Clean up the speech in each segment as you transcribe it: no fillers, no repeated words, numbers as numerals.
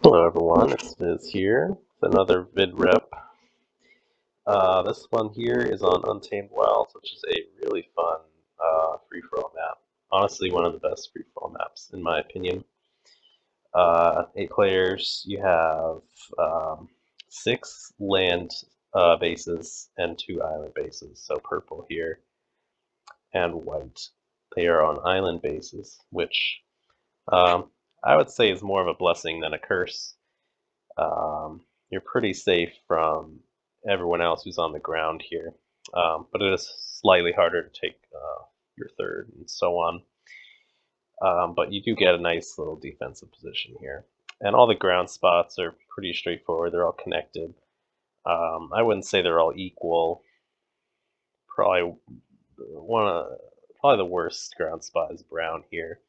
Hello everyone, it's Viz here with another Vidrep. This one here is on Untamed Wilds, which is a really fun free-for-all map. Honestly, one of the best free-for-all maps, in my opinion. 8 players, you have 6 land bases and 2 island bases. So purple here and white. They are on island bases, which I would say is more of a blessing than a curse. You're pretty safe from everyone else who's on the ground here, but it is slightly harder to take your third and so on. But you do get a nice little defensive position here. And all the ground spots are pretty straightforward. They're all connected. I wouldn't say they're all equal. Probably the worst ground spot is brown here.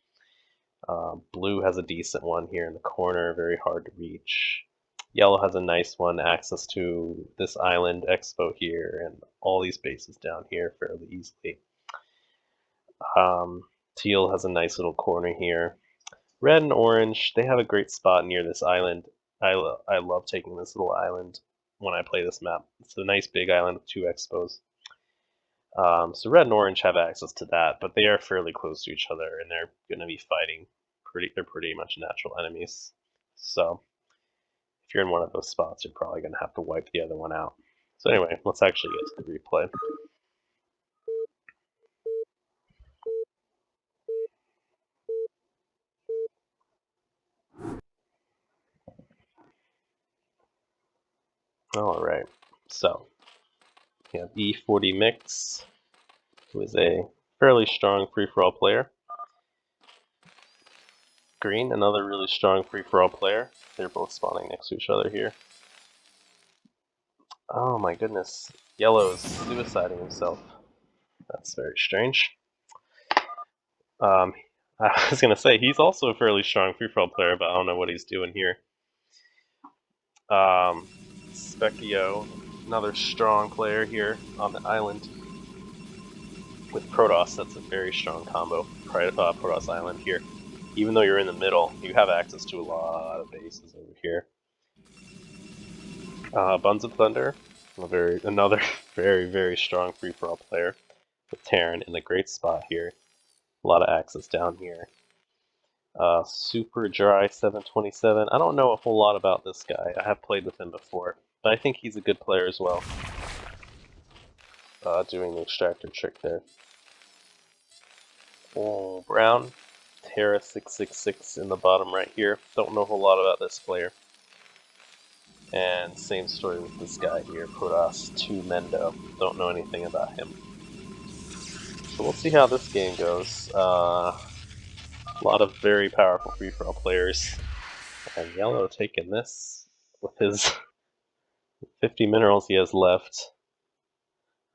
Blue has a decent one here in the corner, very hard to reach. Yellow has a nice one, access to this island expo here and all these bases down here fairly easily. Teal has a nice little corner here. Red and orange, they have a great spot near this island. I love taking this little island when I play this map. It's a nice big island with 2 expos. So red and orange have access to that, but they are fairly close to each other and they're going to be fighting. They're pretty much natural enemies. So if you're in one of those spots, you're probably going to have to wipe the other one out. So anyway, let's actually get to the replay. Alright, so we have E40 Mix, who is a fairly strong free-for-all player. Green, another really strong free-for-all player. They're both spawning next to each other here. Oh my goodness, Yellow is suiciding himself. That's very strange. I was going to say, he's also a fairly strong free-for-all player, but I don't know what he's doing here. Spekkio, another strong player here on the island. With Protoss, that's a very strong combo. Protoss Island here. Even though you're in the middle, you have access to a lot of bases over here. BunsOfThunder, another very strong free-for-all player with Terran in a great spot here. A lot of access down here. Super Dry 727. I don't know a whole lot about this guy. I have played with him before, but I think he's a good player as well. Doing the extractor trick there. Oh, Brown, Terra 666 in the bottom right here. Don't know a whole lot about this player. And same story with this guy here, Protoss TuMENDO. Don't know anything about him. So we'll see how this game goes. A lot of very powerful free-for-all players. And Yellow taking this with his 50 minerals he has left.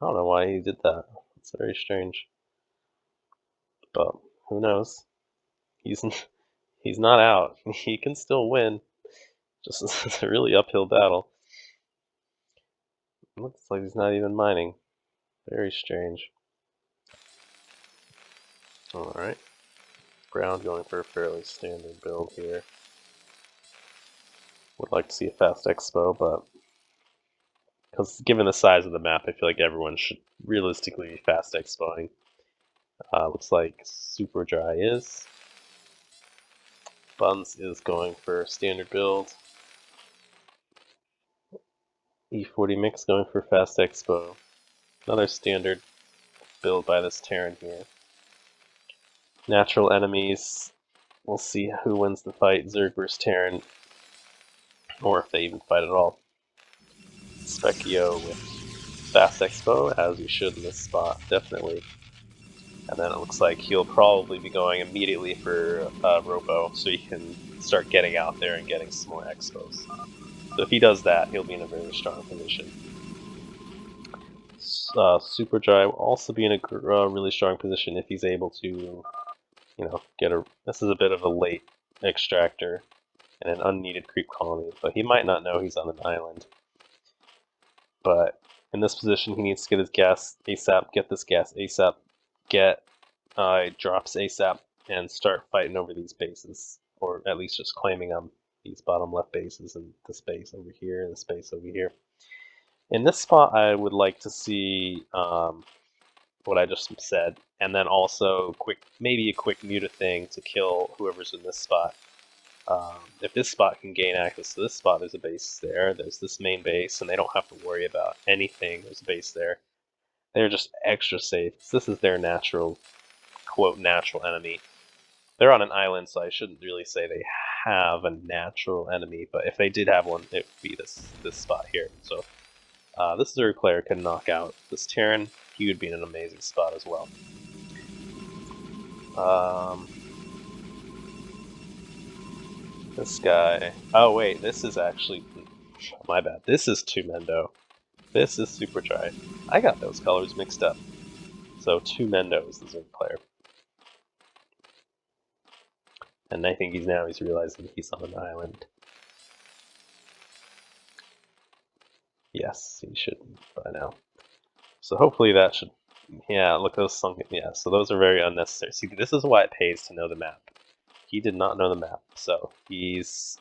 I don't know why he did that. It's very strange. But who knows? He's not out. He can still win. Just it's a really uphill battle. Looks like he's not even mining. Very strange. Alright. Brown going for a fairly standard build here. Would like to see a fast expo, but because given the size of the map, I feel like everyone should realistically be fast expoing. Looks like Super Dry is. Buns is going for standard build. E40 Mix going for fast expo. Another standard build by this Terran here. Natural enemies. We'll see who wins the fight, Zerg versus Terran, or if they even fight at all. Spekkio with fast expo, as you should in this spot, definitely. And then it looks like he'll probably be going immediately for robo, so he can start getting out there and getting some more expos. So if he does that, he'll be in a very strong position. Super Dry will also be in a really strong position if he's able to, get a... This is a bit of a late extractor and an unneeded creep colony, but he might not know he's on an island. But in this position, he needs to get his gas ASAP, get this gas ASAP, get drops ASAP, and start fighting over these bases, or at least just claiming them. these bottom left bases and the space over here and the space over here. In this spot, I would like to see what I just said, and then also maybe a quick muta thing to kill whoever's in this spot. If this spot can gain access to this spot, there's a base there, there's this main base, and they don't have to worry about anything. There's a base there. They're just extra safe. This is their natural, quote, natural enemy. They're on an island, so I shouldn't really say they have a natural enemy, but if they did have one, it would be this spot here. So this Zerg player can knock out this Terran. He would be in an amazing spot as well. This guy... Oh wait, this is actually... My bad. This is TuMENDO. This is Super Dry. I got those colors mixed up. So TuMENDO is the Zerg player. And I think he's realizing he's on an island. Yes, he should by now. So hopefully that should... Yeah, look, those sunken... Yeah, so those are very unnecessary. See, this is why it pays to know the map. He did not know the map, so he's...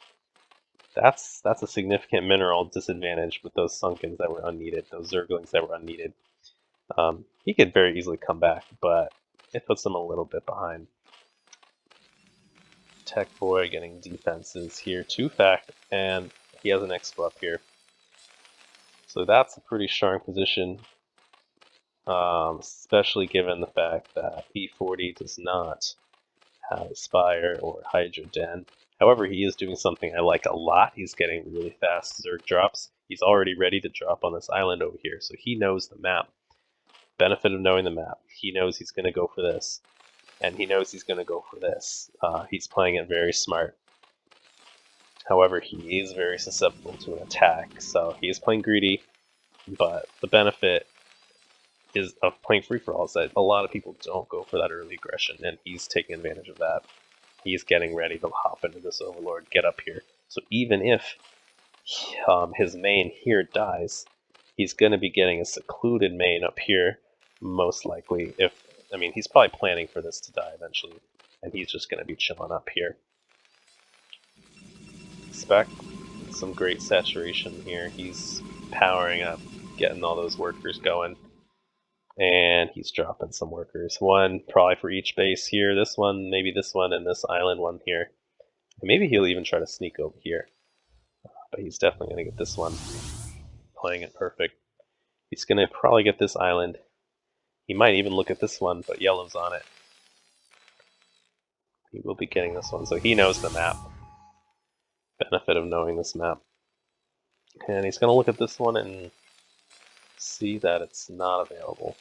That's a significant mineral disadvantage with those Sunkens that were unneeded, those Zerglings that were unneeded. He could very easily come back, but it puts him a little bit behind. Tech Boy getting defenses here, 2-fact, and he has an Expo up here. So that's a pretty strong position, especially given the fact that E40 does not have Spire or Hydra Den. However, he is doing something I like a lot. He's getting really fast Zerg drops. He's already ready to drop on this island over here, so he knows the map. Benefit of knowing the map. He knows he's going to go for this, and he knows he's going to go for this. He's playing it very smart. However, he is very susceptible to an attack, so he is playing greedy, but the benefit of playing free-for-all is that a lot of people don't go for that early aggression, and he's taking advantage of that. He's getting ready to hop into this Overlord, get up here. So even if his main here dies, he's going to be getting a secluded main up here, most likely. I mean, he's probably planning for this to die eventually, and he's just going to be chilling up here. Spek, some great saturation here. He's powering up, getting all those workers going. And he's dropping some workers. One probably for each base here. This one, maybe this one, and this island one here. And maybe he'll even try to sneak over here. But he's definitely going to get this one. Playing it perfect. He's going to probably get this island. He might even look at this one, but yellow's on it. He will be getting this one, so he knows the map. Benefit of knowing this map. And he's going to look at this one and see that it's not available.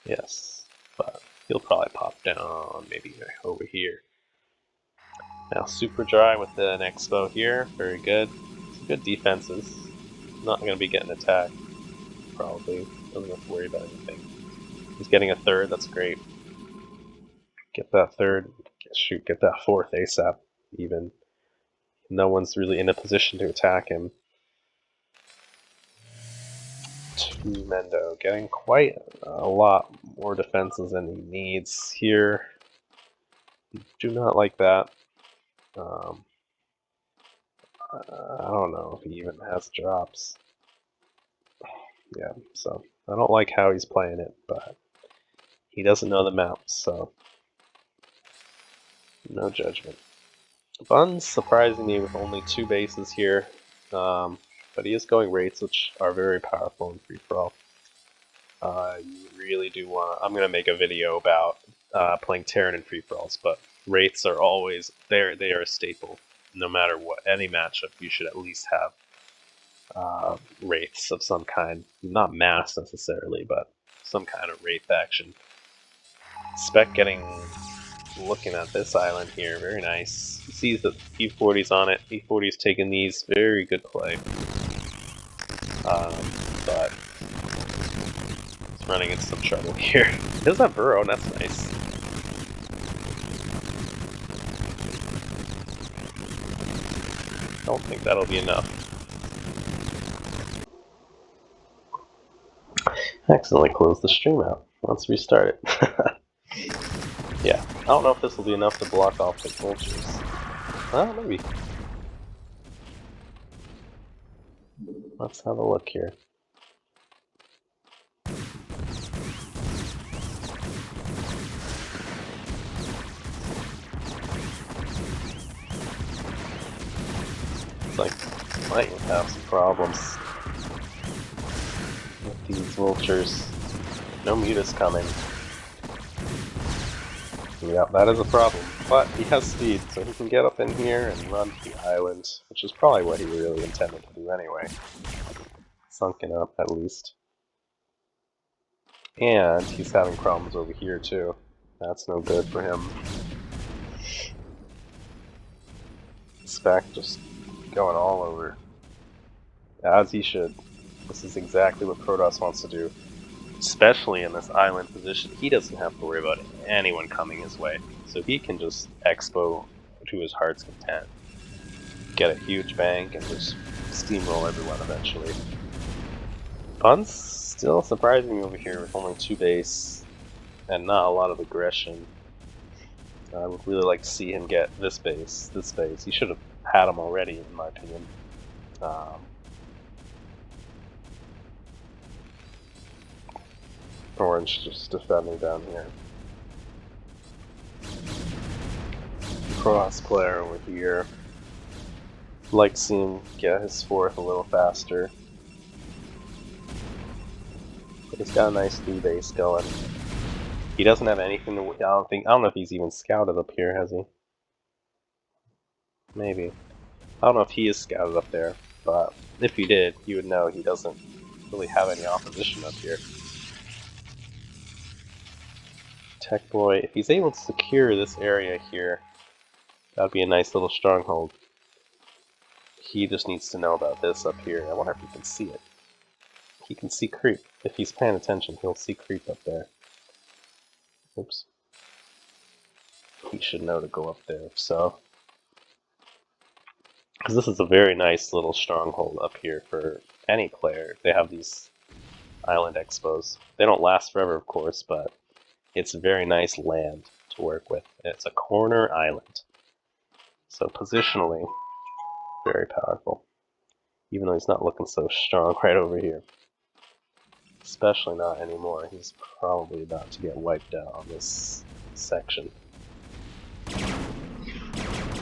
Yes, but he'll probably pop down maybe over here. Now Super Dry with an Expo here, very good. Some good defenses. Not going to be getting attacked, probably. Doesn't have to worry about anything. He's getting a third, that's great. Get that third, shoot, get that fourth ASAP, even. No one's really in a position to attack him. TuMENDO getting quite a lot more defenses than he needs here. Do not like that. I don't know if he even has drops. Yeah, so I don't like how he's playing it, but he doesn't know the map, so no judgment. Buns surprising me with only 2 bases here, but he is going rates, which are very powerful in free-for-all. You really do want to... I'm going to make a video about playing Terran in free-for-alls, but rates are always... They are a staple. No matter what, any matchup, you should at least have rates of some kind. Not mass necessarily, but some kind of wraith action. Spek looking at this island here, very nice. He sees that E40's on it. E40's taking these, very good play. But he's running into some trouble here. He does have Burrow, and that's nice. I don't think that'll be enough. I accidentally closed the stream out. Let's restart it. Yeah, don't know if this will be enough to block off the vultures. Well, maybe. Let's have a look here. It's like, might have some problems with these vultures. No mutas coming. Yeah, that is a problem. But he has speed, so he can get up in here and run to the island, which is probably what he really intended to do anyway. Sunken up, at least. And he's having problems over here, too. That's no good for him. Speck just going all over. As he should. This is exactly what Protoss wants to do. Especially in this island position, he doesn't have to worry about anyone coming his way. So he can just expo to his heart's content. Get a huge bank and just steamroll everyone eventually. Buns still surprising me over here with only 2 base and not a lot of aggression. I would really like to see him get this base. He should have had him already, in my opinion. Orange just defending down here. Cross player over here. Like to see him get his 4th a little faster. But he's got a nice 3 base going. He doesn't have anything to. I don't know if he's even scouted up here, has he? Maybe. I don't know if he is scouted up there, but if he did, you would know he doesn't really have any opposition up here. Tech Boy, if he's able to secure this area here, that would be a nice little stronghold. He just needs to know about this up here. I wonder if he can see it. He can see creep. If he's paying attention, he'll see creep up there. Oops. He should know to go up there, so. Because this is a very nice little stronghold up here for any player. They have these island expos. They don't last forever, of course, but it's a very nice land to work with. It's a corner island. So positionally, very powerful. Even though he's not looking so strong right over here. Especially not anymore. He's probably about to get wiped out on this section.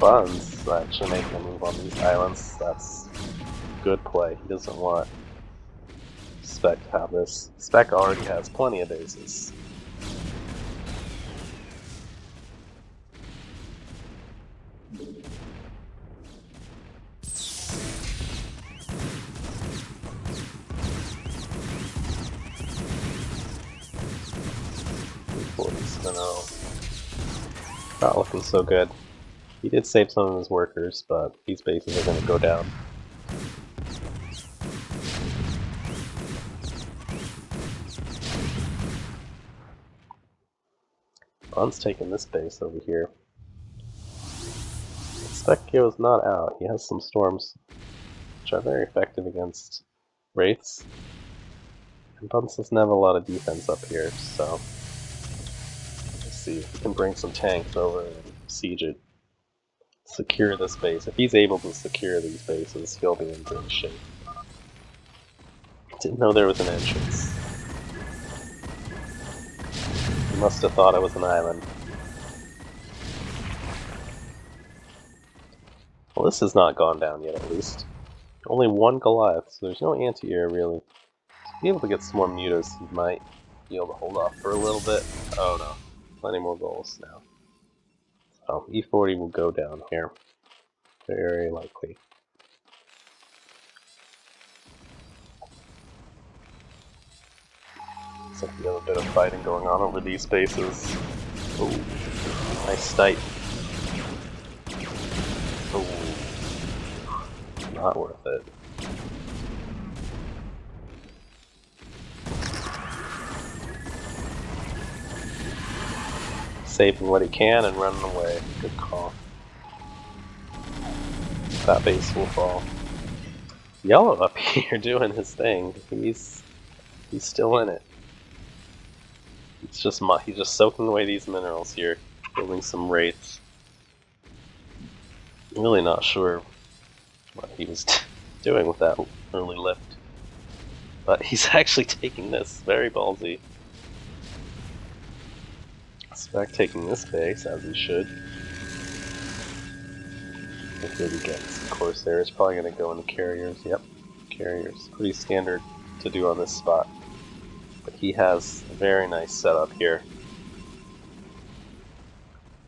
Buns actually making a move on these islands. That's good play. He doesn't want Speck to have this. Speck already has plenty of bases. Not looking so good. He did save some of his workers, but these bases are going to go down. Bun's taking this base over here. Spekkio is not out. He has some storms, which are very effective against wraiths. And Buns doesn't have a lot of defense up here, so let's see if he can bring some tanks over and siege it. Secure this base. If he's able to secure these bases, he'll be in great shape. Didn't know there was an entrance. He must have thought it was an island. Well, this has not gone down yet, at least. Only 1 Goliath, so there's no anti-air, really. To be able to get some more mutas, he might be able to hold off for a little bit. Oh no, plenty more goals now. So, E40 will go down here. Very likely. Looks like we have a bit of fighting going on over these bases. Oh, nice sight. Oh, not worth it. Saving what he can and running away. Good call. That base will fall. Yellow up here doing his thing. He's still in it. He's just soaking away these minerals here. building some wraiths. I'm really not sure what he was doing with that early lift. But he's actually taking this, very ballsy. Spek taking this base, as he should. Here we get some Corsairs, probably going to go into carriers. Yep, carriers. Pretty standard to do on this spot. But he has a very nice setup here.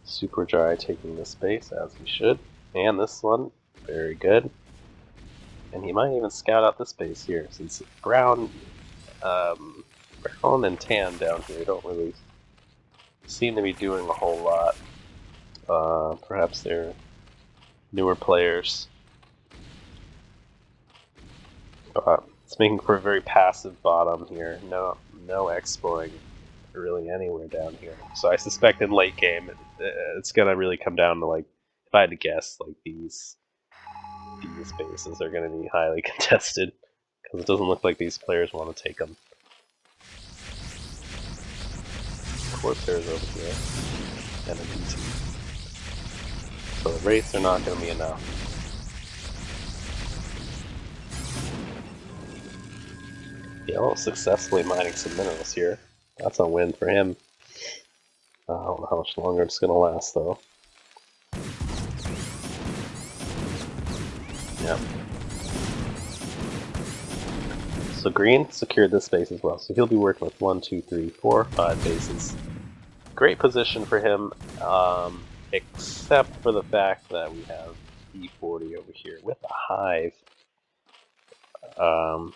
Super Dry taking this base, as he should. And this one, very good. And he might even scout out this base here, since brown and tan down here don't really seem to be doing a whole lot. Perhaps they're newer players. But it's making for a very passive bottom here. No expoing really anywhere down here. So I suspect in late game it's gonna really come down to, like, if I had to guess, like these bases are gonna be highly contested because it doesn't look like these players want to take them. Corsairs over here and a BT. So the wraiths are not gonna be enough. Yellow successfully mining some minerals here. That's a win for him. I don't know how much longer it's going to last, though. Yeah. So green secured this base as well, so he'll be working with 1, 2, 3, 4, 5 bases. Great position for him, except for the fact that we have E40 over here with a hive.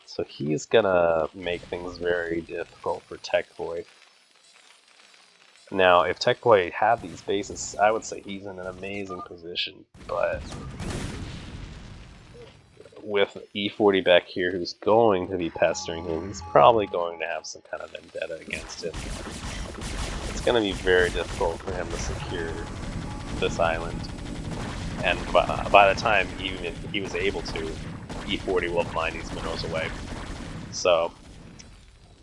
So he's gonna make things very difficult for Tech Boy. Now, if Tech Boy had these bases, I would say he's in an amazing position, but with E40 back here, who's going to be pestering him, he's probably going to have some kind of vendetta against him. It's going to be very difficult for him to secure this island, and by the time even if he was able to, E40 will mine these minerals away. So,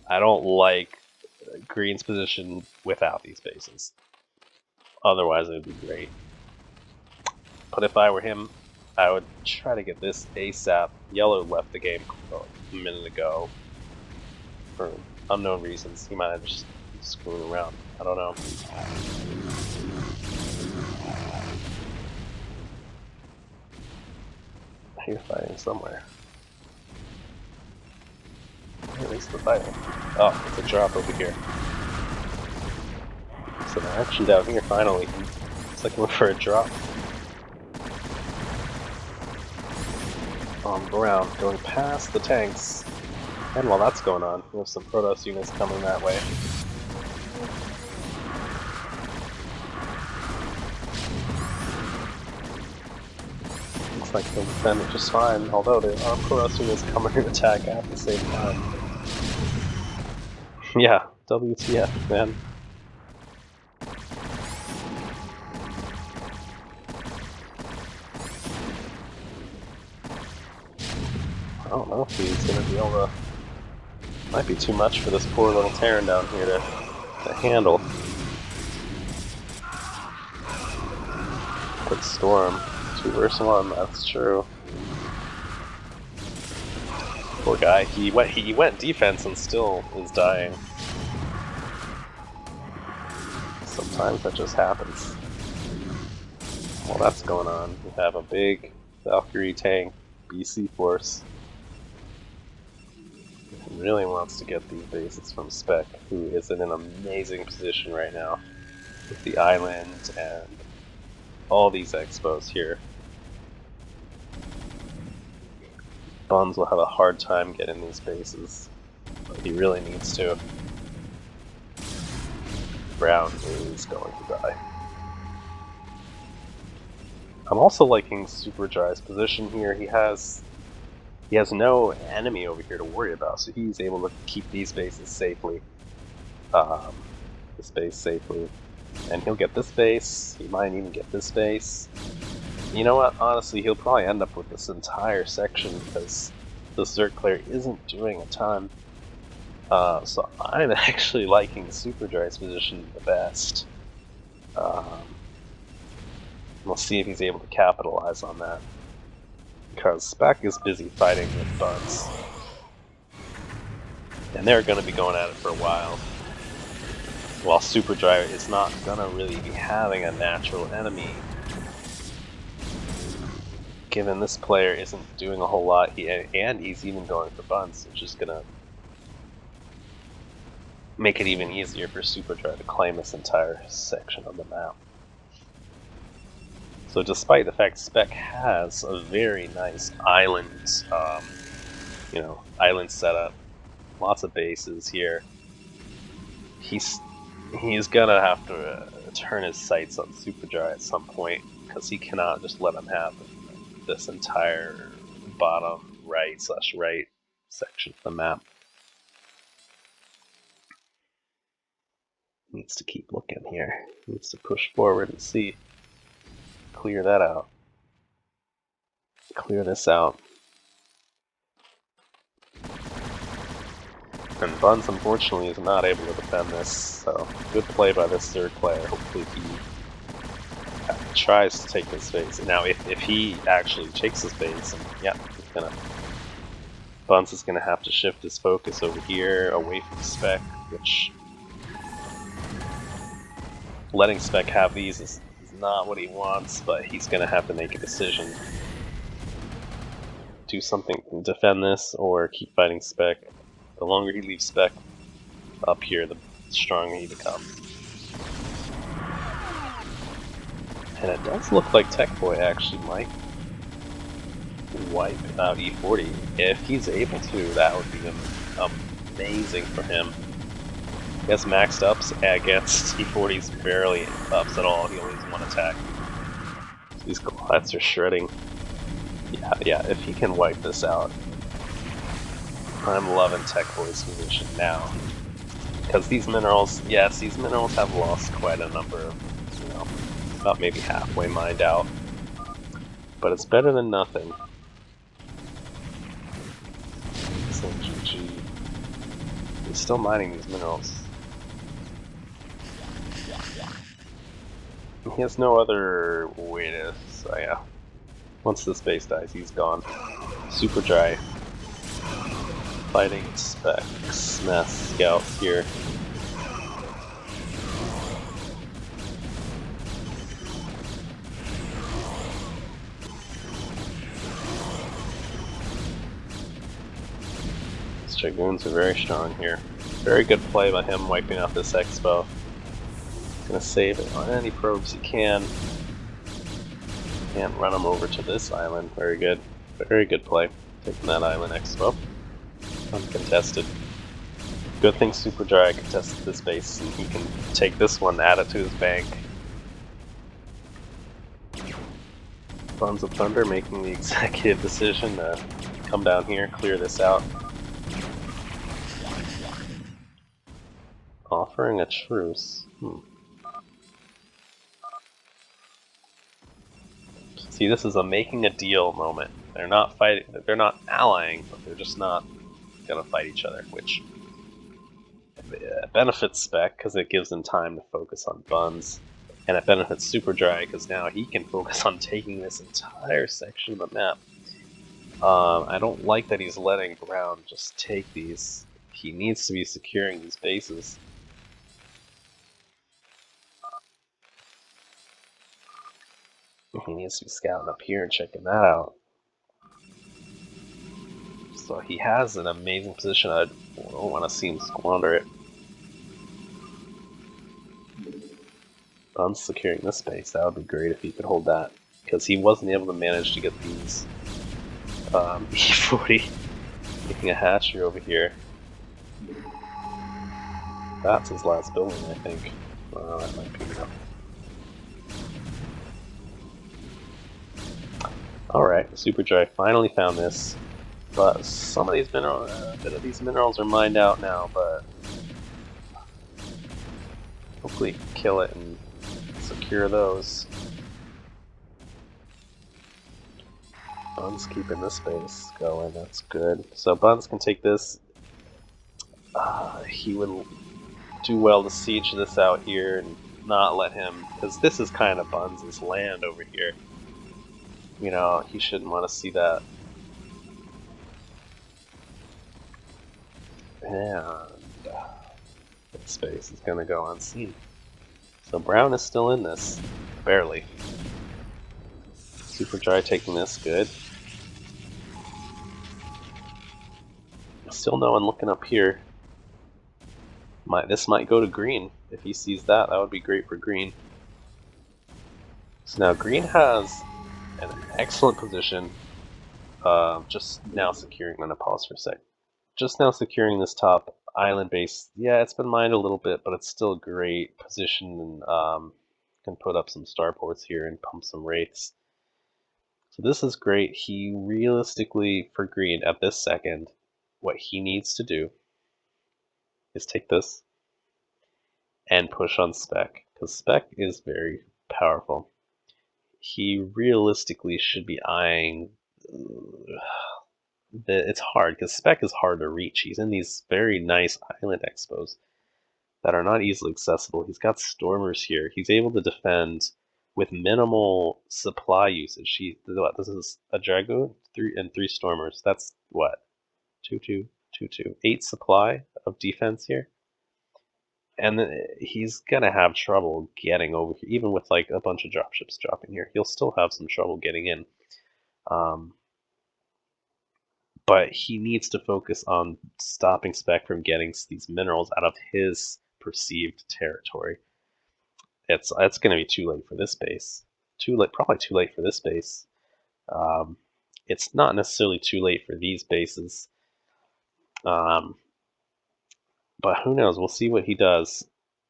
I don't like green's position without these bases. Otherwise, it would be great. But if I were him, I would try to get this ASAP. Yellow left the game a minute ago for unknown reasons. He might have just screwed around. I don't know. You're fighting somewhere. At least the fighting. Oh, it's a drop over here. Some action down here finally. It's like looking for a drop. On the ground, going past the tanks. And while that's going on, we have some Protoss units coming that way. Looks like they'll defend it just fine, although there are Protoss units coming to attack at the same time. Yeah, WTF, man. I don't know if he's gonna be able to. Might be too much for this poor little Terran down here to handle. Quick storm. 2 versus 1, that's true. Poor guy. He went defense and still is dying. Sometimes that just happens. Well, that's going on. We have a big Valkyrie tank, BC force. He really wants to get these bases from Spek, who is in an amazing position right now with the island and all these expos here. Buns will have a hard time getting these bases, but he really needs to. Brown is going to die. I'm also liking Super Dry's position here. He has no enemy over here to worry about, so he's able to keep these bases safely. This base safely. And he'll get this base, he might even get this base. You know what, honestly, he'll probably end up with this entire section because the Zerg isn't doing a ton. So I'm actually liking Super Dry's position the best. We'll see if he's able to capitalize on that. Because Spek is busy fighting with Buns. And they're going to be going at it for a while. While Super Drive is not going to really be having a natural enemy. Given this player isn't doing a whole lot, and he's even going for Buns, which is going to make it even easier for Super Drive to claim this entire section of the map. So despite the fact Spek has a very nice island, island setup, lots of bases here, he's gonna have to turn his sights on Superdry at some point, because he cannot just let him have this entire bottom right section of the map. He needs to keep looking here. He needs to push forward and see. Clear that out. Clear this out. And Buns, unfortunately, is not able to defend this, so good play by this third player. Hopefully he tries to take this base. Now, if he actually takes this base, and Buns is gonna have to shift his focus over here, away from Spek, which letting Spek have these is not what he wants, but he's gonna have to make a decision. Do something, defend this, or keep fighting Spek. The longer he leaves Spek up here, the stronger he becomes. And it does look like Tech Boy actually might wipe out E40. If he's able to, that would be amazing for him. He has maxed ups against E40's barely ups at all. He only has one attack. These glads are shredding. Yeah, if he can wipe this out. I'm loving Tech Boy's position now. Because these minerals, these minerals have lost quite a number of, about maybe halfway mined out. But it's better than nothing. So GG. He's still mining these minerals. He has no other way to, so yeah. Once this base dies, he's gone. Super Dry. Fighting Specs, Mass Scouts here. These Dragoons are very strong here. Very good play by him wiping out this Expo. He's gonna save it on any probes he can. And run him over to this island. Very good. Very good play. Taking that island Expo. Uncontested. Good thing Super Dry contested this base, and he can take this one, add it to his bank. BunsOfThunder making the executive decision to come down here, clear this out. Offering a truce. See, this is a making a deal moment. They're not fighting, they're not allying, but they're just not gonna fight each other, which benefits Spek because it gives him time to focus on Buns, and it benefits Super Dry because now he can focus on taking this entire section of the map. I don't like that he's letting Brown just take these. He needs to be securing these bases. He needs to be scouting up here and checking that out. So he has an amazing position. I don't want to see him squander it. Buns securing this space, that would be great if he could hold that. Because he wasn't able to manage to get these E40 making a hatchery over here. That's his last building, I think. That might be enough. Alright, Super Dry finally found this. But some of these minerals, a bit of these minerals are mined out now, but hopefully kill it and secure those. Buns keeping this base going, that's good. So Buns can take this. He would do well to siege this out here and not let him, because this is kind of Buns' land over here. You know, he shouldn't want to see that. And this space is going to go unseen. So Brown is still in this, barely. Super Dry taking this, good. Still no one looking up here. This might go to green. If he sees that, that would be great for green. So now green has an excellent position. Just now securing, I'm gonna pause for a sec. Just now securing this top island base. Yeah, it's been mined a little bit, but it's still a great position, and can put up some starports here and pump some wraiths. So this is great. He realistically, for green at this second, what he needs to do is take this and push on Spek, because Spek is very powerful. He realistically should be eyeing. It's hard because Spek is hard to reach. He's in these very nice island expos that are not easily accessible. He's got Stormers here. He's able to defend with minimal supply usage. This is a Dragoon, 3 Stormers. That's what? 2-2, 2-2. 8 supply of defense here. And he's gonna have trouble getting over here, even with like a bunch of dropships dropping here. He'll still have some trouble getting in. But he needs to focus on stopping Spek from getting these minerals out of his perceived territory. It's going to be too late for this base. Probably too late for this base. It's not necessarily too late for these bases. But who knows? We'll see what he does.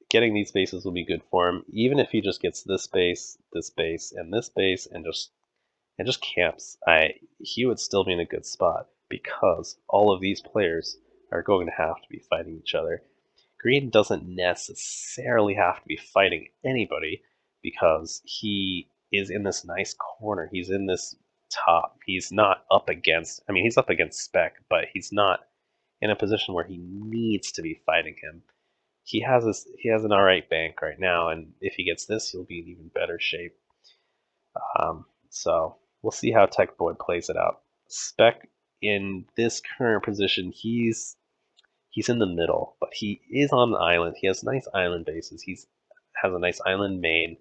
Getting these bases will be good for him, even if he just gets this base, and this base, and just camps. He would still be in a good spot because all of these players are going to have to be fighting each other. Green doesn't necessarily have to be fighting anybody because he is in this nice corner. He's in this top. He's not up against. I mean, he's up against Spek, but he's not in a position where he needs to be fighting him. He has an alright bank right now, and if he gets this, he'll be in even better shape. So we'll see how Tech Boy plays it out. Spek in this current position, he's in the middle, but he is on the island. He has nice island bases. He has a nice island main.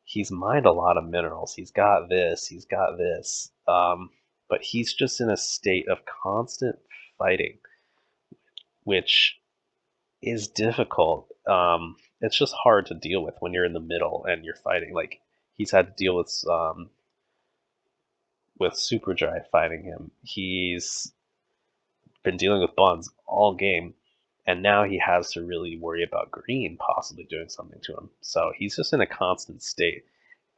He's mined a lot of minerals. He's got this. He's got this. But he's just in a state of constant fighting, which is difficult. It's just hard to deal with when you're in the middle and you're fighting. Like he's had to deal with Super Dry fighting him. He's been dealing with Buns all game, and now he has to really worry about Green possibly doing something to him. So he's just in a constant state.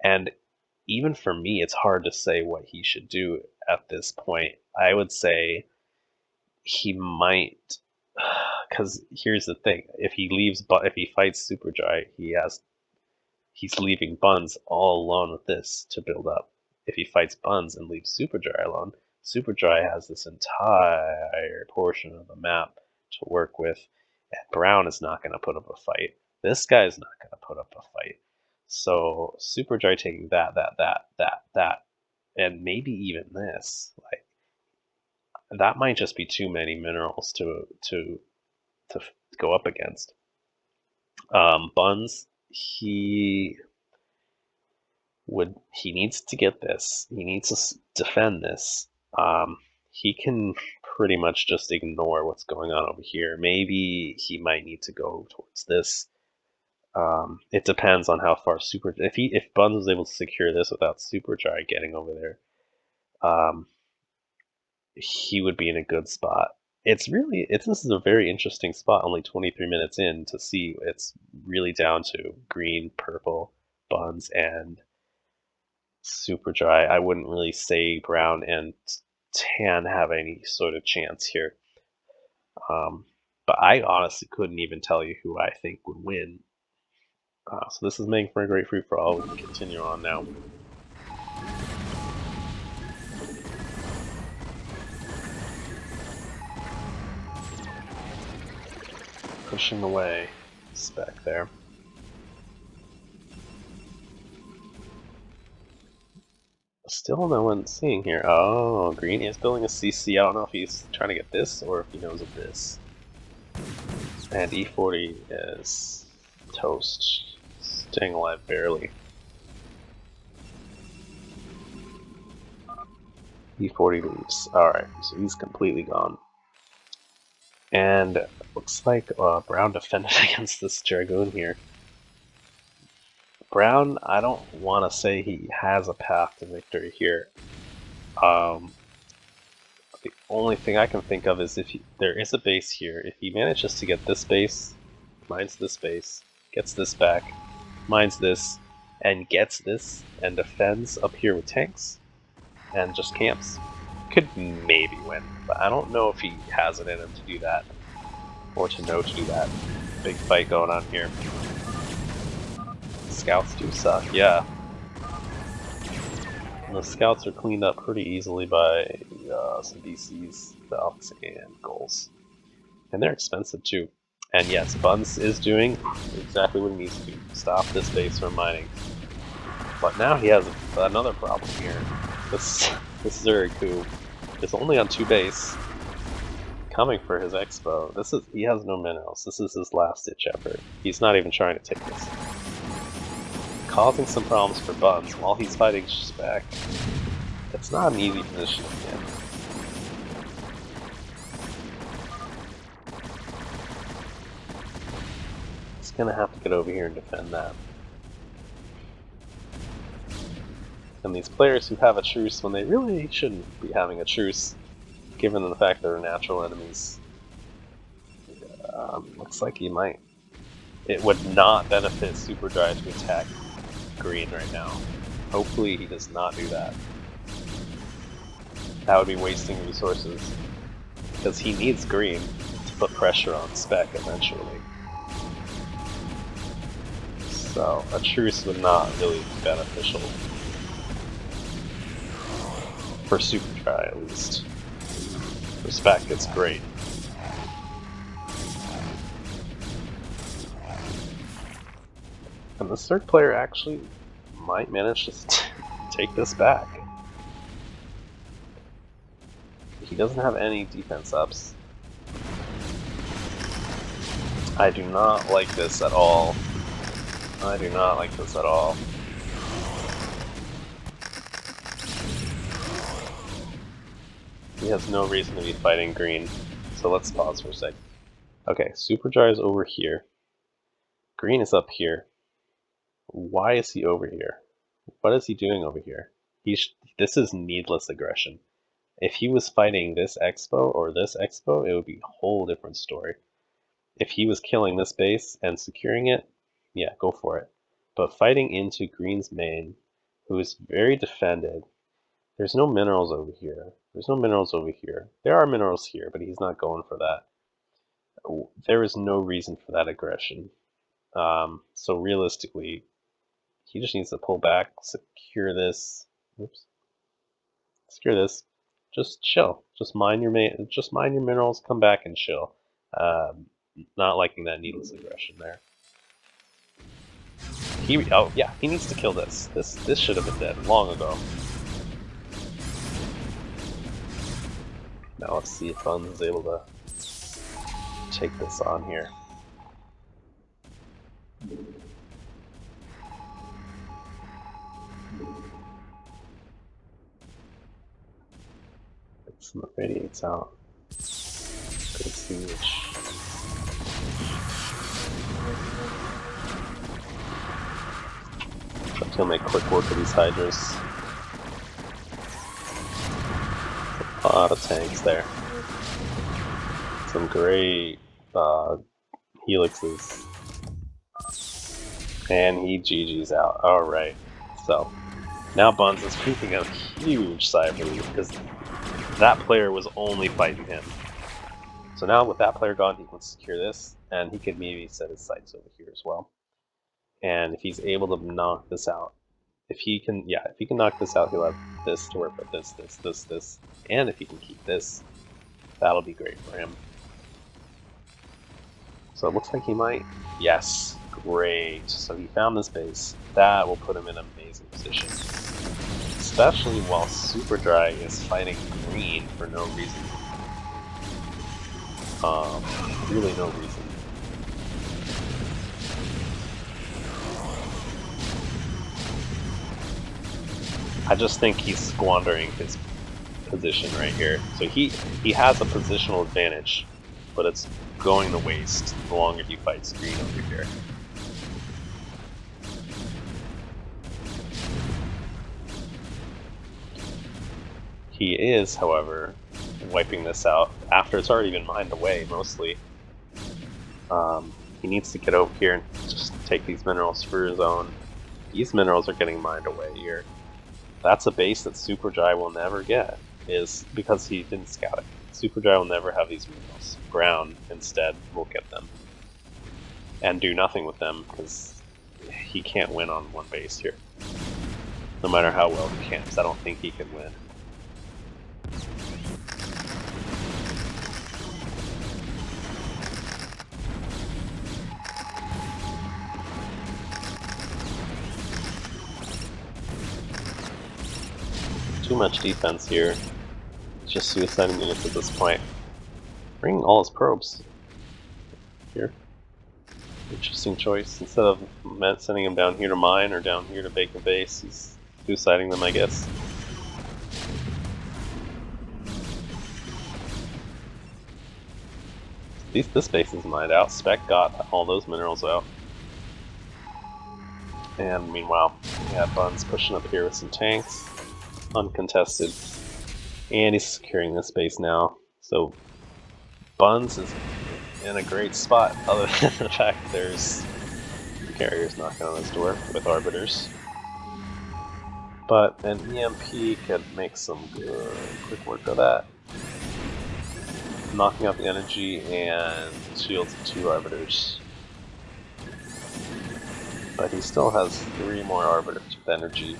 And even for me, it's hard to say what he should do at this point. I would say he might, because here's the thing: if he fights Super Dry, he's leaving Buns all alone with this to build up. If he fights Buns and leaves Super Dry alone, Super Dry has this entire portion of the map to work with, and Brown is not going to put up a fight. This guy's not going to put up a fight. So Super Dry taking that, and maybe even this, like that might just be too many minerals to go up against. Buns, he needs to get this. He needs to defend this. He can pretty much just ignore what's going on over here. Maybe he might need to go towards this. It depends on how far if Buns was able to secure this without Super Dry getting over there, he would be in a good spot. This is a very interesting spot. Only 23 minutes in to see it's really down to green, purple, Buns, and Super Dry. I wouldn't really say Brown and Tan have any sort of chance here. But I honestly couldn't even tell you who I think would win. So this is making for a great free-for-all. We can continue on now. Pushing away Spek there. Still no one seeing here. Oh, green is building a CC. I don't know if he's trying to get this or if he knows of this. And E40 is toast. Staying alive barely. E40 leaves. Alright, so he's completely gone. And looks like Brown defended against this Dragoon here. Brown, I don't want to say he has a path to victory here. The only thing I can think of is if there is a base here, if he manages to get this base, mines this base, gets this back, mines this, and gets this, and defends up here with tanks, and just camps, could maybe win. But I don't know if he has it in him to do that, or to know to do that. Big fight going on here. Scouts do suck, yeah. And the scouts are cleaned up pretty easily by some DCs, Valks, and Goals. And they're expensive too. And yes, Buns is doing exactly what he needs to do. Stop this base from mining. But now he has another problem here. This Zuriku is only on 2 base, coming for his expo. He has no minerals. This is his last ditch effort. He's not even trying to take this. Causing some problems for Buns while he's fighting Spek. It's not an easy position to be in. He's gonna have to get over here and defend that. And these players who have a truce when they really shouldn't be having a truce, given the fact they're natural enemies, looks like he might. It would not benefit Superdry to attack green right now. Hopefully he does not do that. That would be wasting resources, because he needs green to put pressure on Spek eventually. So a truce would not really be beneficial. For Superdry at least. For Spek it's great. And this third player actually might manage to take this back. He doesn't have any defense ups. I do not like this at all. I do not like this at all. He has no reason to be fighting green, so let's pause for a sec. Okay, Superdry is over here. Green is up here. Why is he over here? What is he doing over here? This is needless aggression. If he was fighting this expo or this expo, it would be a whole different story. If he was killing this base and securing it, yeah, go for it. But fighting into green's main, who is very defended, there's no minerals over here. There's no minerals over here. There are minerals here, but he's not going for that. There is no reason for that aggression. So realistically, he just needs to pull back, secure this. Oops. Secure this. Just chill. Just mine your minerals. Come back and chill. Not liking that needless aggression there. Oh yeah, he needs to kill this. This should have been dead long ago. Now let's see if Buns is able to take this on here. Some radiates out. Good siege. But he'll make quick work of these Hydras. A lot of tanks there. Some great helixes. And he GG's out. Alright. So, now Buns is creeping a huge sigh of relief because that player was only fighting him. So now with that player gone, he can secure this, and he could maybe set his sights over here as well. And if he's able to knock this out, if he can knock this out, he'll have this to work with this, and if he can keep this, that'll be great for him. So it looks like he might. Yes, great. So he found this base. That will put him in an amazing position. especially while Super Dry is fighting green for no reason. Really no reason. I just think he's squandering his position right here. So he has a positional advantage, but it's going to waste the longer he fights green over here. He is, however, wiping this out after it's already been mined away, mostly. He needs to get over here and just take these minerals for his own. These minerals are getting mined away here. That's a base that Super Dry will never get, is because he didn't scout it. Super Dry will never have these minerals. Brown, instead, will get them. And do nothing with them, because he can't win on one base here. No matter how well he camps, I don't think he can win. Too much defense here. It's just suiciding units at this point. Bringing all his probes here. Interesting choice. Instead of sending him down here to mine or down here to bake a base, he's suiciding them, I guess. This base is mined out. Spek got all those minerals out. And meanwhile, we have Buns pushing up here with some tanks. Uncontested. And he's securing this base now. So Buns is in a great spot, other than the fact there's carriers knocking on his door with arbiters. But an EMP could make some good quick work of that. Knocking out the energy and shields of 2 arbiters. But he still has 3 more arbiters with energy,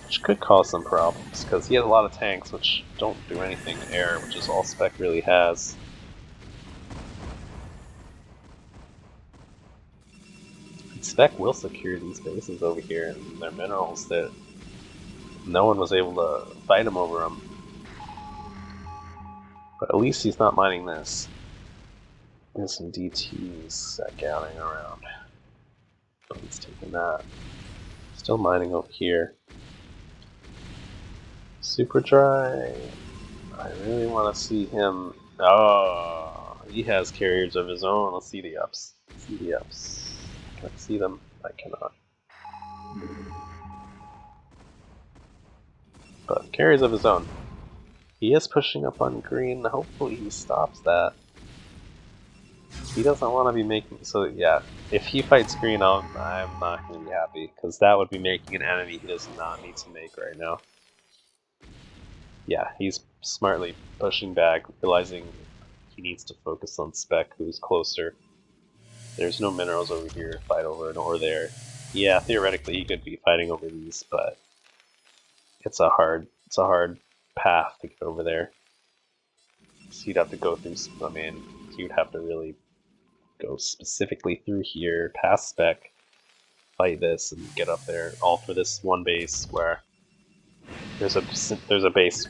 which could cause some problems, because he has a lot of tanks which don't do anything in air, which is all Spek really has. Spek will secure these bases over here, and their minerals that no one was able to fight him over them. But at least he's not mining this. There's some DTs gathering around. But he's taking that. Still mining over here. Super Dry. I really want to see him. Oh, he has carriers of his own. Let's see the ups. Let's see the ups. Can I see them? I cannot. But carriers of his own. He is pushing up on green. Hopefully he stops that. He doesn't want to be making... So yeah, if he fights green, I'm not going to be happy, because that would be making an enemy he does not need to make right now. Yeah, he's smartly pushing back, realizing he needs to focus on Spek, who's closer. There's no minerals over here to fight over, nor there. Yeah, theoretically he could be fighting over these, but it's a hard path to get over there. So you'd have to go through, I mean, you'd have to really go specifically through here, past Spek, fight this, and get up there, all for this one base where there's a base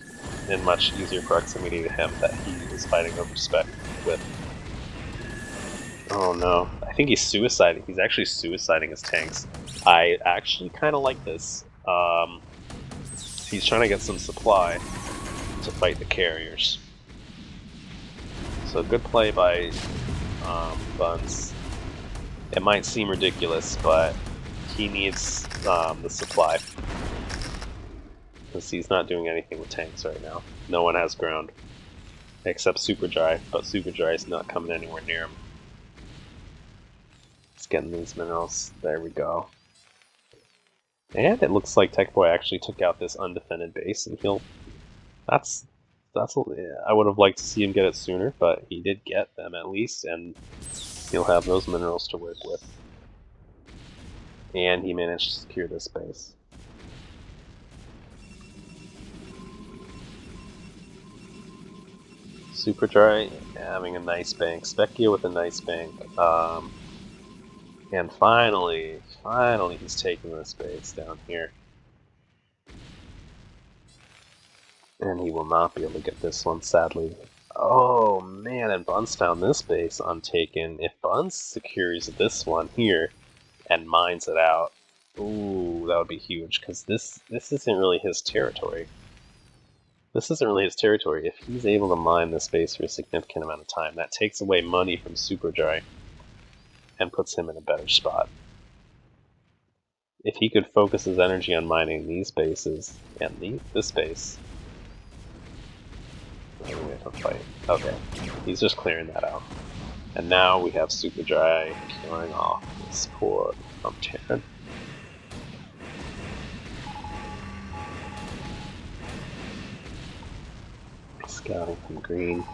in much easier proximity to him that he is fighting over Spek with. Oh no, I think he's suiciding. He's actually suiciding his tanks. I actually kind of like this. He's trying to get some supply to fight the carriers. So good play by Buns. It might seem ridiculous, but he needs the supply. Because he's not doing anything with tanks right now. No one has ground. Except Super Dry, but Super Dry is not coming anywhere near him. He's getting these minerals. There we go. And it looks like Tech Boy actually took out this undefended base, and he'll... I would have liked to see him get it sooner, but he did get them at least, and he'll have those minerals to work with. And he managed to secure this base. Super Dry having a nice bank. Spekkio with a nice bank. And finally he's taking this base down here. And he will not be able to get this one, sadly. Oh man, and Buns found this base untaken. If Buns secures this one here and mines it out, ooh, that would be huge, because this isn't really his territory. This isn't really his territory. If he's able to mine this base for a significant amount of time, that takes away money from Super Dry and puts him in a better spot. If he could focus his energy on mining these bases and this base, we have to fight. Okay, he's just clearing that out. And now we have Super Dry killing off this poor Terran. Scouting from green.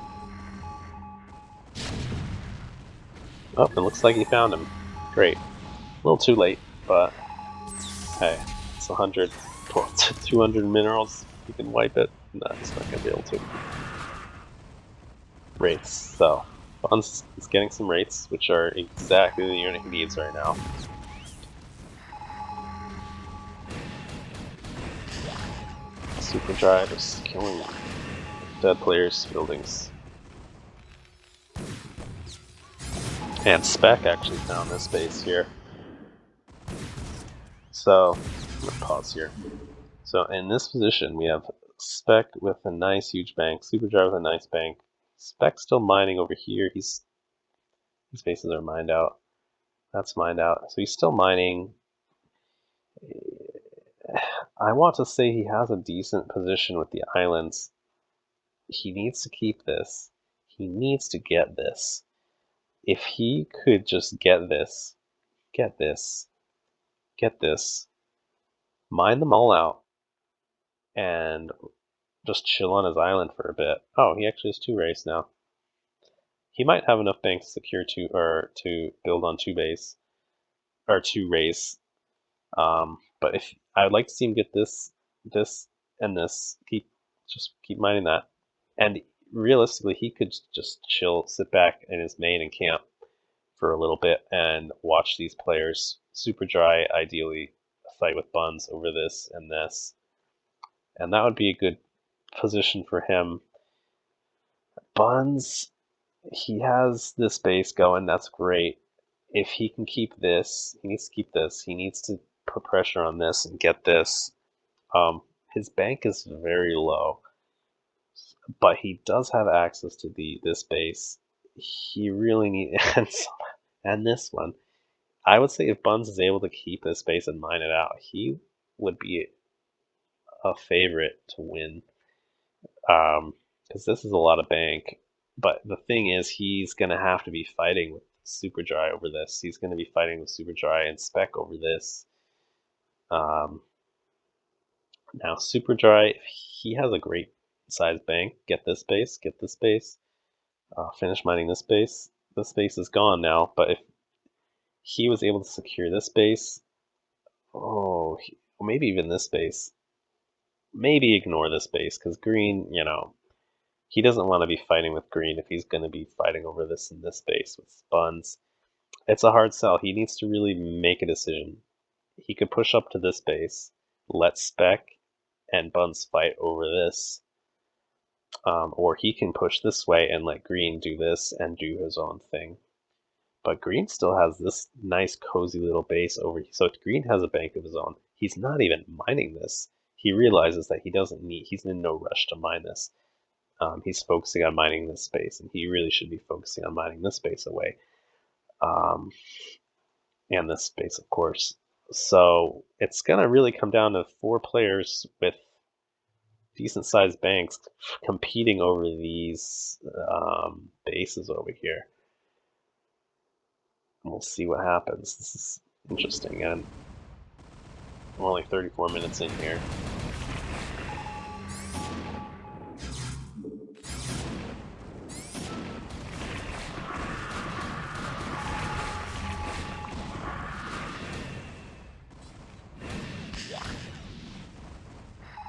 Oh, it looks like he found him. Great. A little too late, but hey, it's 100, 200 minerals. You can wipe it. No, he's not going to be able to. Wraiths. So, Buns is getting some Wraiths, which are exactly the unit he needs right now. Super Dry just killing dead players' buildings. And Spek actually found this base here. So, I'm going to pause here. So in this position, we have Spek with a nice huge bank, Super Dry with a nice bank. Spek still mining over here. His bases are mined out. That's mined out. So he's still mining. I want to say he has a decent position with the islands. He needs to keep this. He needs to get this. If he could just get this, get this, get this, mine them all out, and just chill on his island for a bit. Oh, he actually has 2 race now. He might have enough banks to secure 2 or to build on 2 base or 2 race. But if I would like to see him get this, and this, keep mining that, and realistically, he could just chill, sit back in his main and camp for a little bit and watch these players. Super Dry, ideally, fight with Buns over this, and that would be a good position for him. Buns, he has this base going, that's great. If he can keep this, he needs to keep this. He needs to put pressure on this and get this. His bank is very low, but he does have access to this base. He really needs and this one. I would say if Buns is able to keep this base and mine it out, he would be a favorite to win. Because this is a lot of bank. But the thing is, he's going to have to be fighting with Super Dry over this. He's going to be fighting with Super Dry and Spek over this. Now, Super Dry, if he has a great size bank, get this base, finish mining this base. This base is gone now, but if he was able to secure this base, maybe even this base, maybe ignore this base, because green, he doesn't want to be fighting with green if he's going to be fighting over this in this base with Buns. It's a hard sell. He needs to really make a decision. He could push up to this base, let Spek and Buns fight over this, or he can push this way and let green do this and do his own thing. But green still has this nice cozy little base over here. So green has a bank of his own. He's not even mining this. He realizes that he's in no rush to mine this. He's focusing on mining this space, and he really should be focusing on mining this space away. And this space, of course. So it's going to really come down to 4 players with decent sized banks competing over these bases over here. And we'll see what happens. This is interesting, and we're only 34 minutes in here.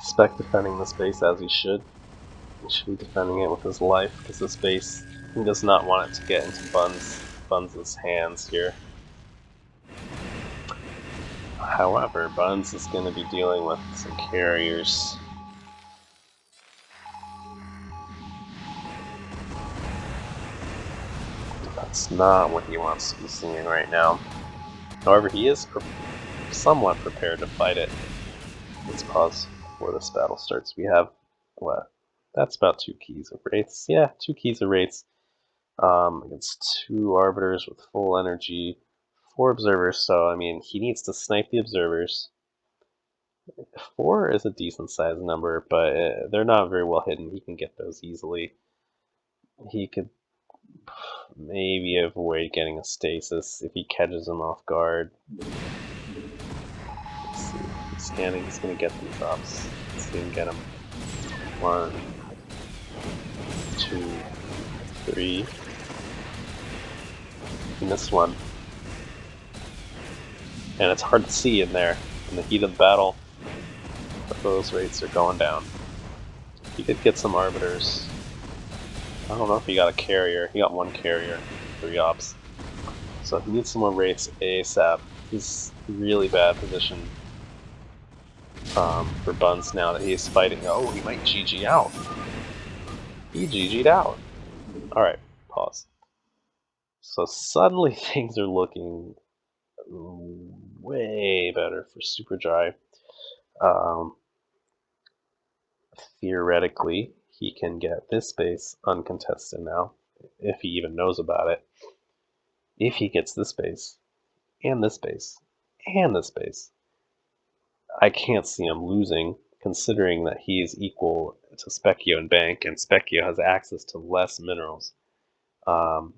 Spek defending this base as he should. He should be defending it with his life, because this base, he does not want it to get into Buns' hands here. However, Buns is going to be dealing with some carriers. It's not what he wants to be seeing right now. However, he is somewhat prepared to fight it. Let's pause before this battle starts. We have, what? That's about 2 keys of Wraiths. Yeah, 2 keys of Wraiths against 2 Arbiters with full energy, 4 Observers. So, I mean, he needs to snipe the Observers. 4 is a decent sized number, but they're not very well hidden. He can get those easily. He could maybe avoid getting a stasis if he catches him off guard. Let's see. He's scanning. He's going to get these ops. Let's see if we can get him. 1, 2, 3. He missed one. And it's hard to see in there. In the heat of the battle, but those rates are going down. He did get some Arbiters. I don't know if he got a carrier. He got 1 carrier, 3 ops. So he needs some more rates ASAP. He's really bad position for Buns now that he's fighting. Oh, he might GG out. He GG'd out. Alright, pause. So suddenly things are looking way better for Super Dry. Theoretically, he can get this base uncontested now, if he even knows about it. If he gets this base, and this base, and this base, I can't see him losing, considering that he is equal to Spekkio in bank, and Spekkio has access to less minerals.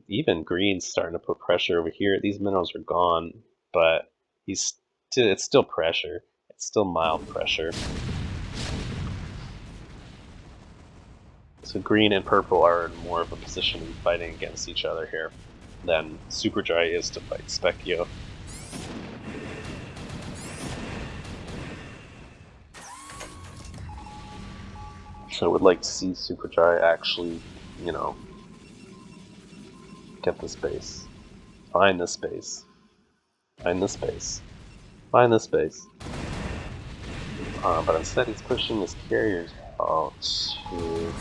Even Green's starting to put pressure over here. These minerals are gone, but it's still pressure. It's still mild pressure. So green and purple are in more of a position to be fighting against each other here than Super Dry is to fight Spekkio. So I would like to see Super Dry actually, you know, get this base. Find this base. Find this base. Find this base. But instead he's pushing his carriers out to...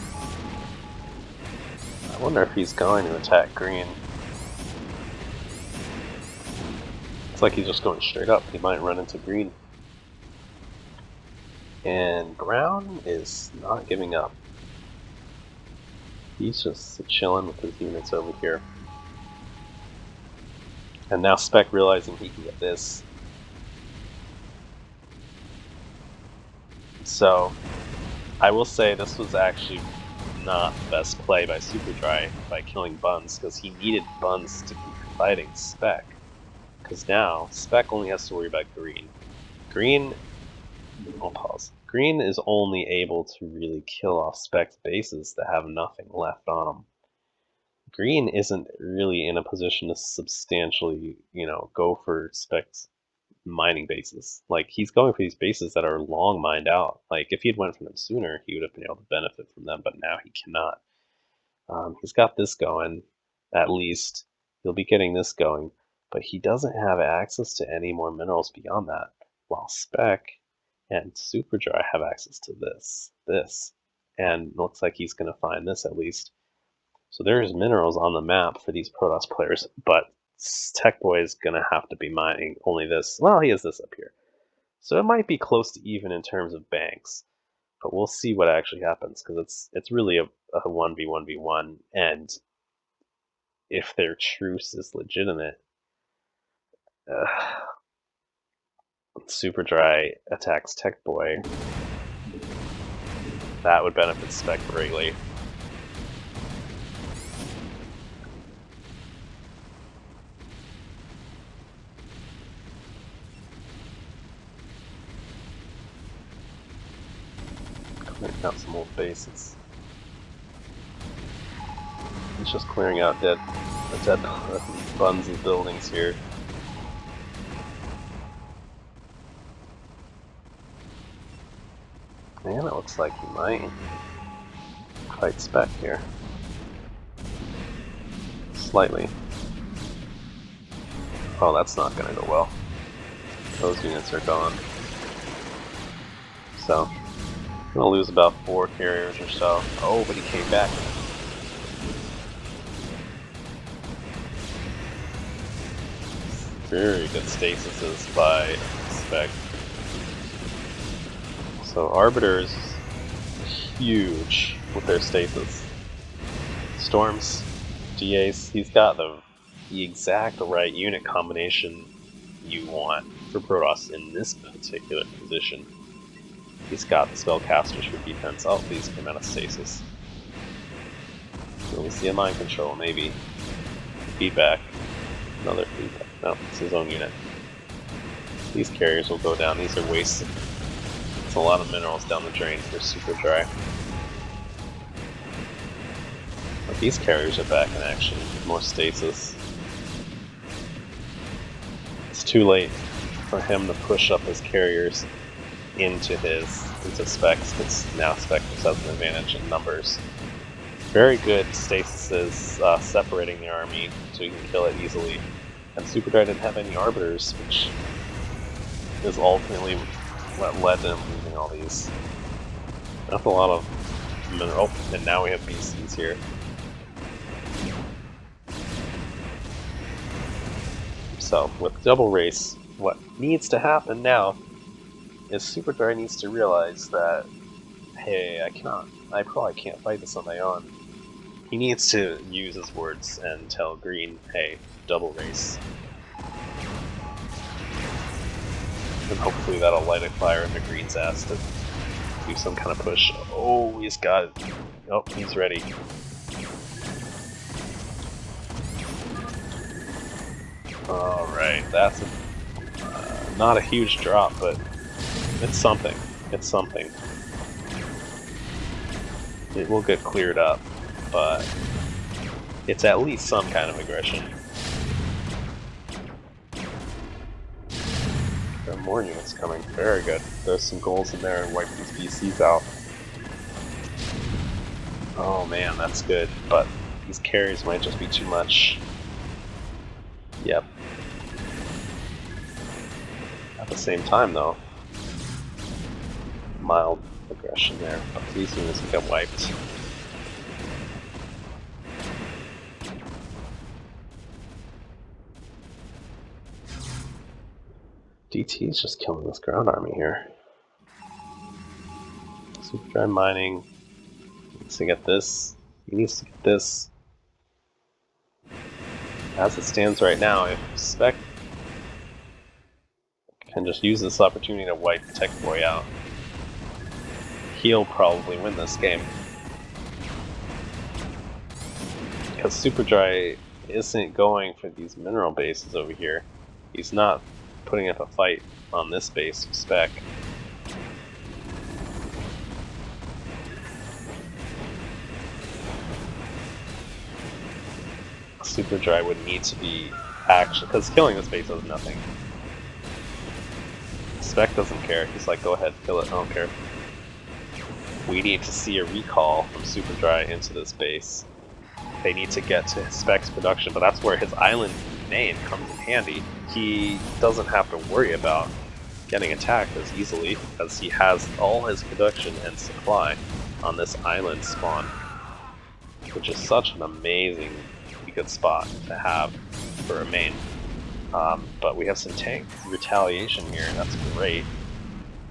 I wonder if he's going to attack green. It's like he's just going straight up. He might run into green. And brown is not giving up. He's just chilling with his units over here. And now Spek realizing he can get this. So, I will say this was actually not the best play by Super Dry by killing Buns, because he needed Buns to be fighting Spek. Because now, Spek only has to worry about green. I'll pause. Green is only able to really kill off Spek's bases that have nothing left on them. Green isn't really in a position to substantially, you know, go for Spek's mining bases. Like, he's going for these bases that are long mined out. Like, if he'd went for them sooner, he would have been able to benefit from them, but now he cannot. He's got this going, at least. He'll be getting this going, but he doesn't have access to any more minerals beyond that, while Spek and Super Dry have access to this, and it looks like he's going to find this at least. So there's minerals on the map for these Protoss players, but Tech Boy is going to have to be mining only this. Well, he has this up here. So it might be close to even in terms of banks, but we'll see what actually happens, because it's really a 1v1v1, and if their truce is legitimate, Super Dry attacks Tech Boy. That would benefit Spek greatly. Clearing out some old bases. He's just clearing out dead Buns and buildings here. Man, it looks like he might fight Spek here. Slightly. Oh, that's not going to go well. Those units are gone. So, I'm going to lose about 4 carriers or so. Oh, but he came back. Very good stasises by Spek. So Arbiter's huge with their stasis. Storms, DAs, he's got the exact right unit combination you want for Protoss in this particular position. He's got the spellcasters for defense. Oh, these came out of stasis. So we see a mind control, maybe. Feedback. Another feedback. No, it's his own unit. These carriers will go down. These are wasted. It's a lot of minerals down the drain for super dry. But these carriers are back in action. More stasis. It's too late for him to push up his carriers into Specs, because now Specs has an advantage in numbers. Very good stasises separating the army so you can kill it easily. And Superdry didn't have any arbiters, which is ultimately what led to him losing all these. That's a lot of mineral. Oh, and now we have BCs here. So, with double race, what needs to happen now is Superdry needs to realize that, hey, I probably can't fight this on my own. He needs to use his words and tell Green, hey, double race. And hopefully that'll light a fire in the Green's ass to do some kind of push. Oh, he's got it. Oh, he's ready. Alright, that's not a huge drop, but it's something. It's something. It will get cleared up, but it's at least some kind of aggression. There are more units coming. Very good. There's some goals in there and wipe these BCs out. Oh man, that's good, but these carries might just be too much. Yep. At the same time, though, mild aggression there, but these units will get wiped. DT is just killing this ground army here. Superdry mining. He needs to get this. He needs to get this. As it stands right now, if Spek can just use this opportunity to wipe Tech Boy out, he'll probably win this game. Because Superdry isn't going for these mineral bases over here. He's not putting up a fight on this base with Spek. Superdry would need to be actually, because killing this base does nothing. Spek doesn't care. He's like, go ahead, kill it. I don't care. We need to see a recall from Superdry into this base. They need to get to Spek's production, but that's where his island name comes in handy. He doesn't have to worry about getting attacked as easily because he has all his production and supply on this island spawn, which is such an amazing good spot to have for a main. But we have some tank retaliation here, that's great.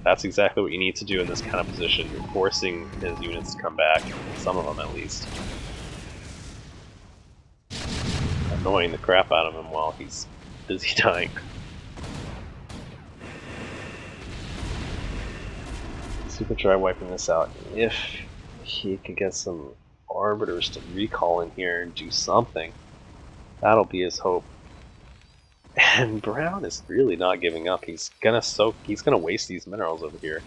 That's exactly what you need to do in this kind of position. You're forcing his units to come back, some of them at least. Annoying the crap out of him while he's busy dying. Superdry wiping this out. If he could get some arbiters to recall in here and do something, that'll be his hope. And Brown is really not giving up. He's gonna waste these minerals over here.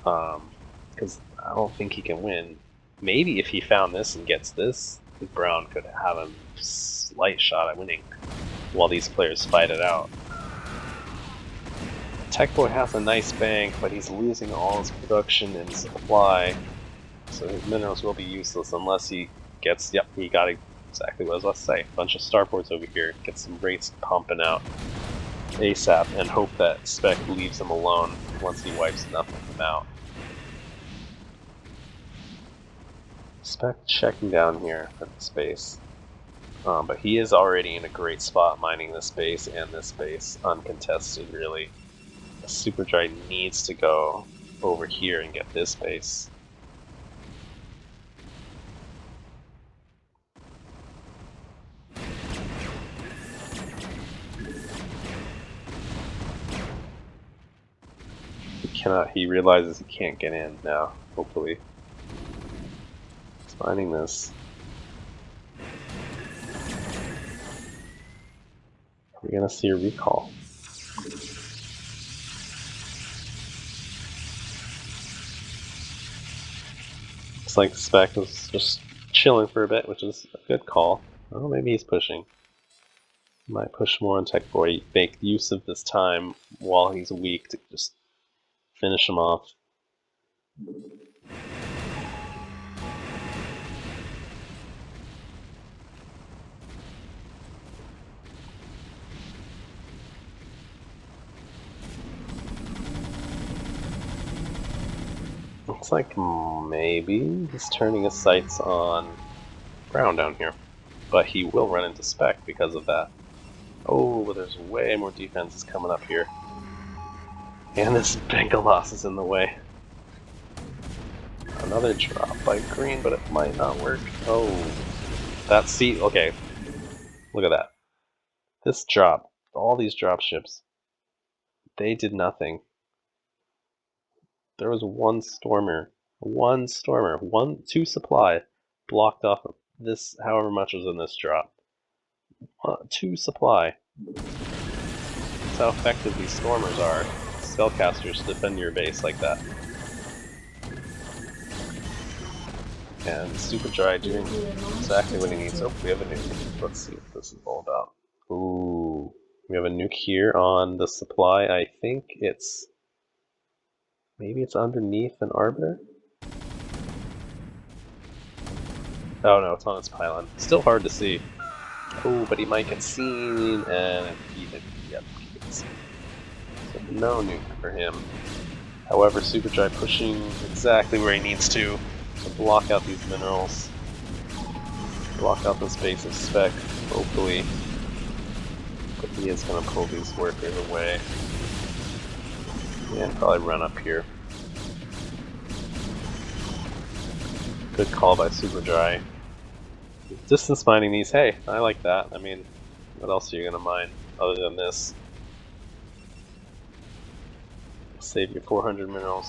Because I don't think he can win. Maybe if he found this and gets this, Brown could have a slight shot at winning while these players fight it out. Tech Boy has a nice bank, but he's losing all his production and supply, so his minerals will be useless unless he gets, yep, he got exactly what I was about to say. A bunch of starports over here, get some rates pumping out ASAP, and hope that Spek leaves him alone once he wipes enough of them out. Spek checking down here for the space. But he is already in a great spot mining this base and this base, uncontested really. Superdry needs to go over here and get this base. He realizes he can't get in now, hopefully. He's mining this. We're gonna see a recall. Looks like Spek was just chilling for a bit, which is a good call. Oh, maybe he's pushing. Might push more on Tech Boy, make use of this time while he's weak to just finish him off. Looks like maybe he's turning his sights on Brown down here. But he will run into Spek because of that. Oh, but there's way more defenses coming up here. And this Bengalos is in the way. Another drop by green, but it might not work. Oh, that seat. Okay, look at that. This drop, all these drop ships, they did nothing. There was one stormer, two supply blocked off of this, however much was in this drop. 2 supply. That's how effective these stormers are. Spellcasters defend your base like that. And Superdry doing exactly what he needs. Oh, we have a nuke. Let's see what this is all about. Ooh, we have a nuke here on the supply. I think it's... maybe it's underneath an Arbiter? Oh no, it's on its pylon. Still hard to see. Oh, but he might get seen, and he did. Yep, he gets seen. So no nuke for him. However, Superdry pushing exactly where he needs to block out these minerals. Block out the space of Spek, hopefully. But he is going to pull these workers away. And probably run up here. Good call by Superdry. Distance mining these, hey, I like that. I mean, what else are you going to mine other than this? Save your 400 minerals.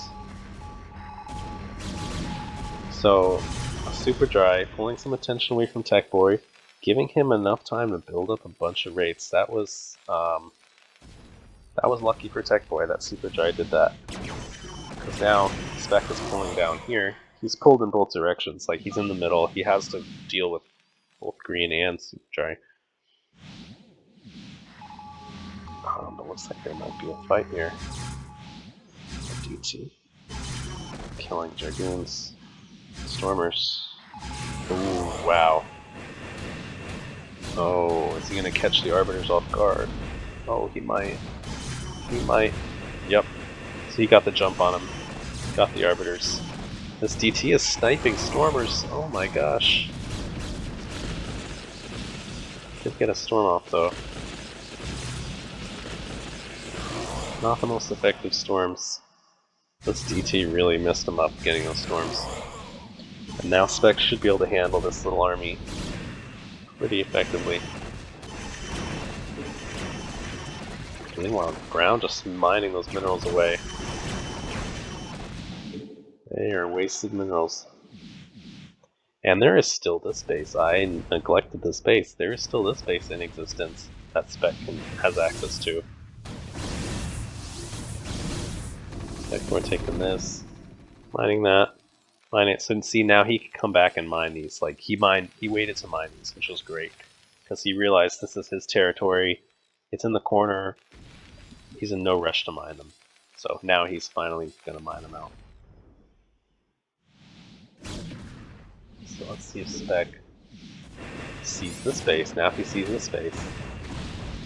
So, Superdry pulling some attention away from Tech Boy, giving him enough time to build up a bunch of rates. That was lucky for Tech Boy that Superdry did that. Because now Spek is pulling down here. He's pulled in both directions. Like, he's in the middle. He has to deal with both green and Superdry. But looks like there might be a fight here. DT. Killing Dragoons. Stormers. Ooh, wow. Oh, is he gonna catch the Arbiters off guard? Oh, he might. He might. Yep. So he got the jump on him. Got the Arbiters. This DT is sniping Stormers. Oh my gosh. Did get a Storm off though. Not the most effective Storms. This DT really messed him up getting those Storms. And now Spek should be able to handle this little army pretty effectively. Meanwhile, Brown just mining those minerals away. They are wasted minerals. And there is still this base. I neglected this base. There is still this base in existence that Spek has access to. Like, we're taking this, mining that, mine it. So see, now he can come back and mine these. Like, he waited to mine these, which was great. Because he realized this is his territory. It's in the corner. He's in no rush to mine them. So now he's finally going to mine them out. So let's see if Spek sees this base. Now if he sees this base.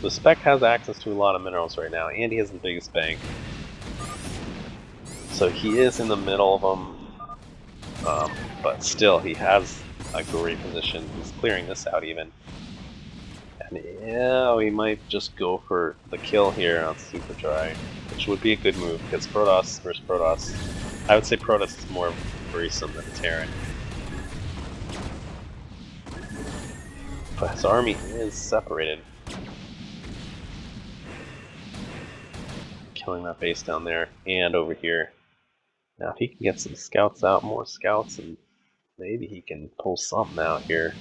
So Spek has access to a lot of minerals right now, and he has the biggest bank. So he is in the middle of them, but still he has a great position. He's clearing this out even. Yeah, we might just go for the kill here on Super Dry, which would be a good move, because Protoss versus Protoss. I would say Protoss is more worrisome than Terran. But his army is separated. Killing that base down there, and over here. Now if he can get some scouts out, more scouts, and maybe he can pull something out here.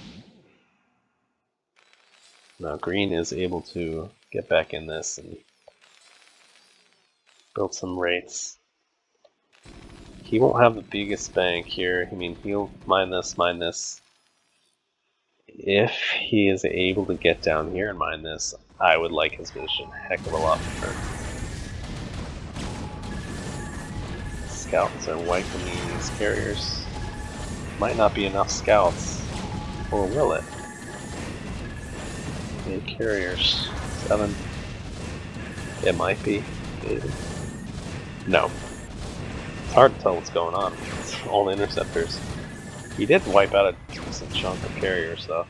Now green is able to get back in this and build some rates. He won't have the biggest bank here. I mean, he'll mine this. If he is able to get down here and mine this, I would like his vision a heck of a lot more. Scouts are wiping these carriers. Might not be enough scouts, or will it? 8 carriers, 7. It might be. No. It's hard to tell what's going on. It's all the interceptors. He did wipe out a decent chunk of carriers though.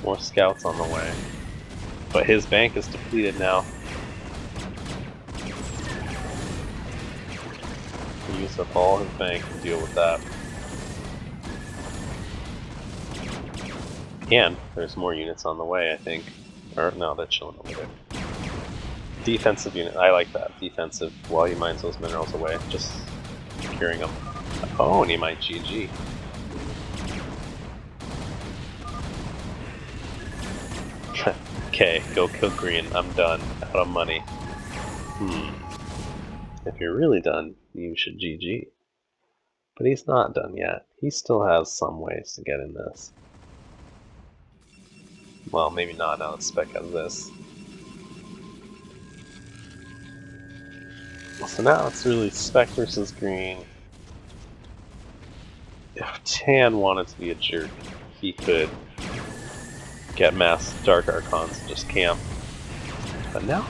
More scouts on the way. But his bank is depleted now. He used up all his bank to deal with that. And there's more units on the way, I think. Or no, they're chilling over there. Defensive unit, I like that. Defensive while he mines those minerals away, just securing them. Oh, and he might GG. Okay, go kill green. I'm done. Out of money. If you're really done, you should GG. But he's not done yet. He still has some ways to get in this. Well, maybe not now that Spek has this. So now it's really Spek versus green. If Tan wanted to be a jerk, he could get mass Dark Archons and just camp. But now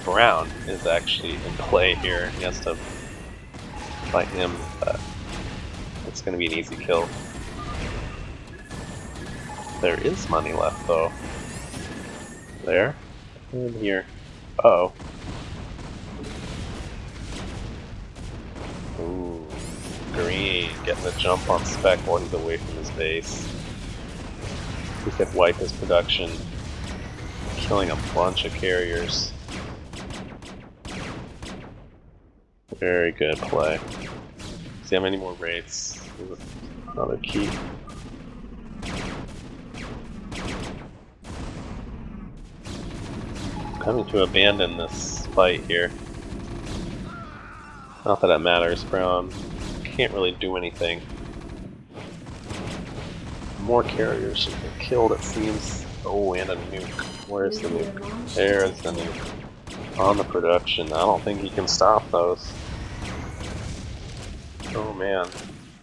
Brown is actually in play here. He has to fight him, but it's going to be an easy kill. There is money left though. There. And here. Uh-oh. Ooh. Green getting the jump on Spek while he's away from his base. He could wipe his production. Killing a bunch of carriers. Very good play. See how many more raids. Another key. Coming to abandon this fight here. Not that it matters, Brown can't really do anything. More carriers have been killed, it seems. Oh, and a nuke. Where's the nuke? There's the nuke. On the production. I don't think he can stop those. Oh man.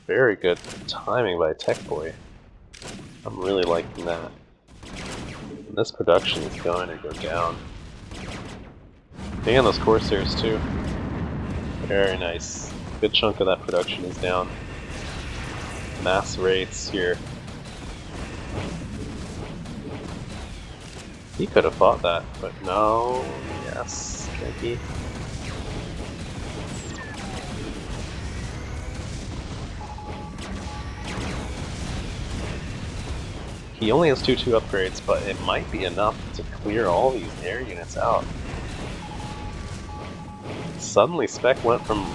Very good timing by Tech Boy. I'm really liking that. And this production is going to go down. And those Corsairs too. Very nice. Good chunk of that production is down. Mass rates here. He could have fought that, but no. Yes, can he? He only has 2-2 upgrades, but it might be enough to clear all these air units out. Suddenly Spek went from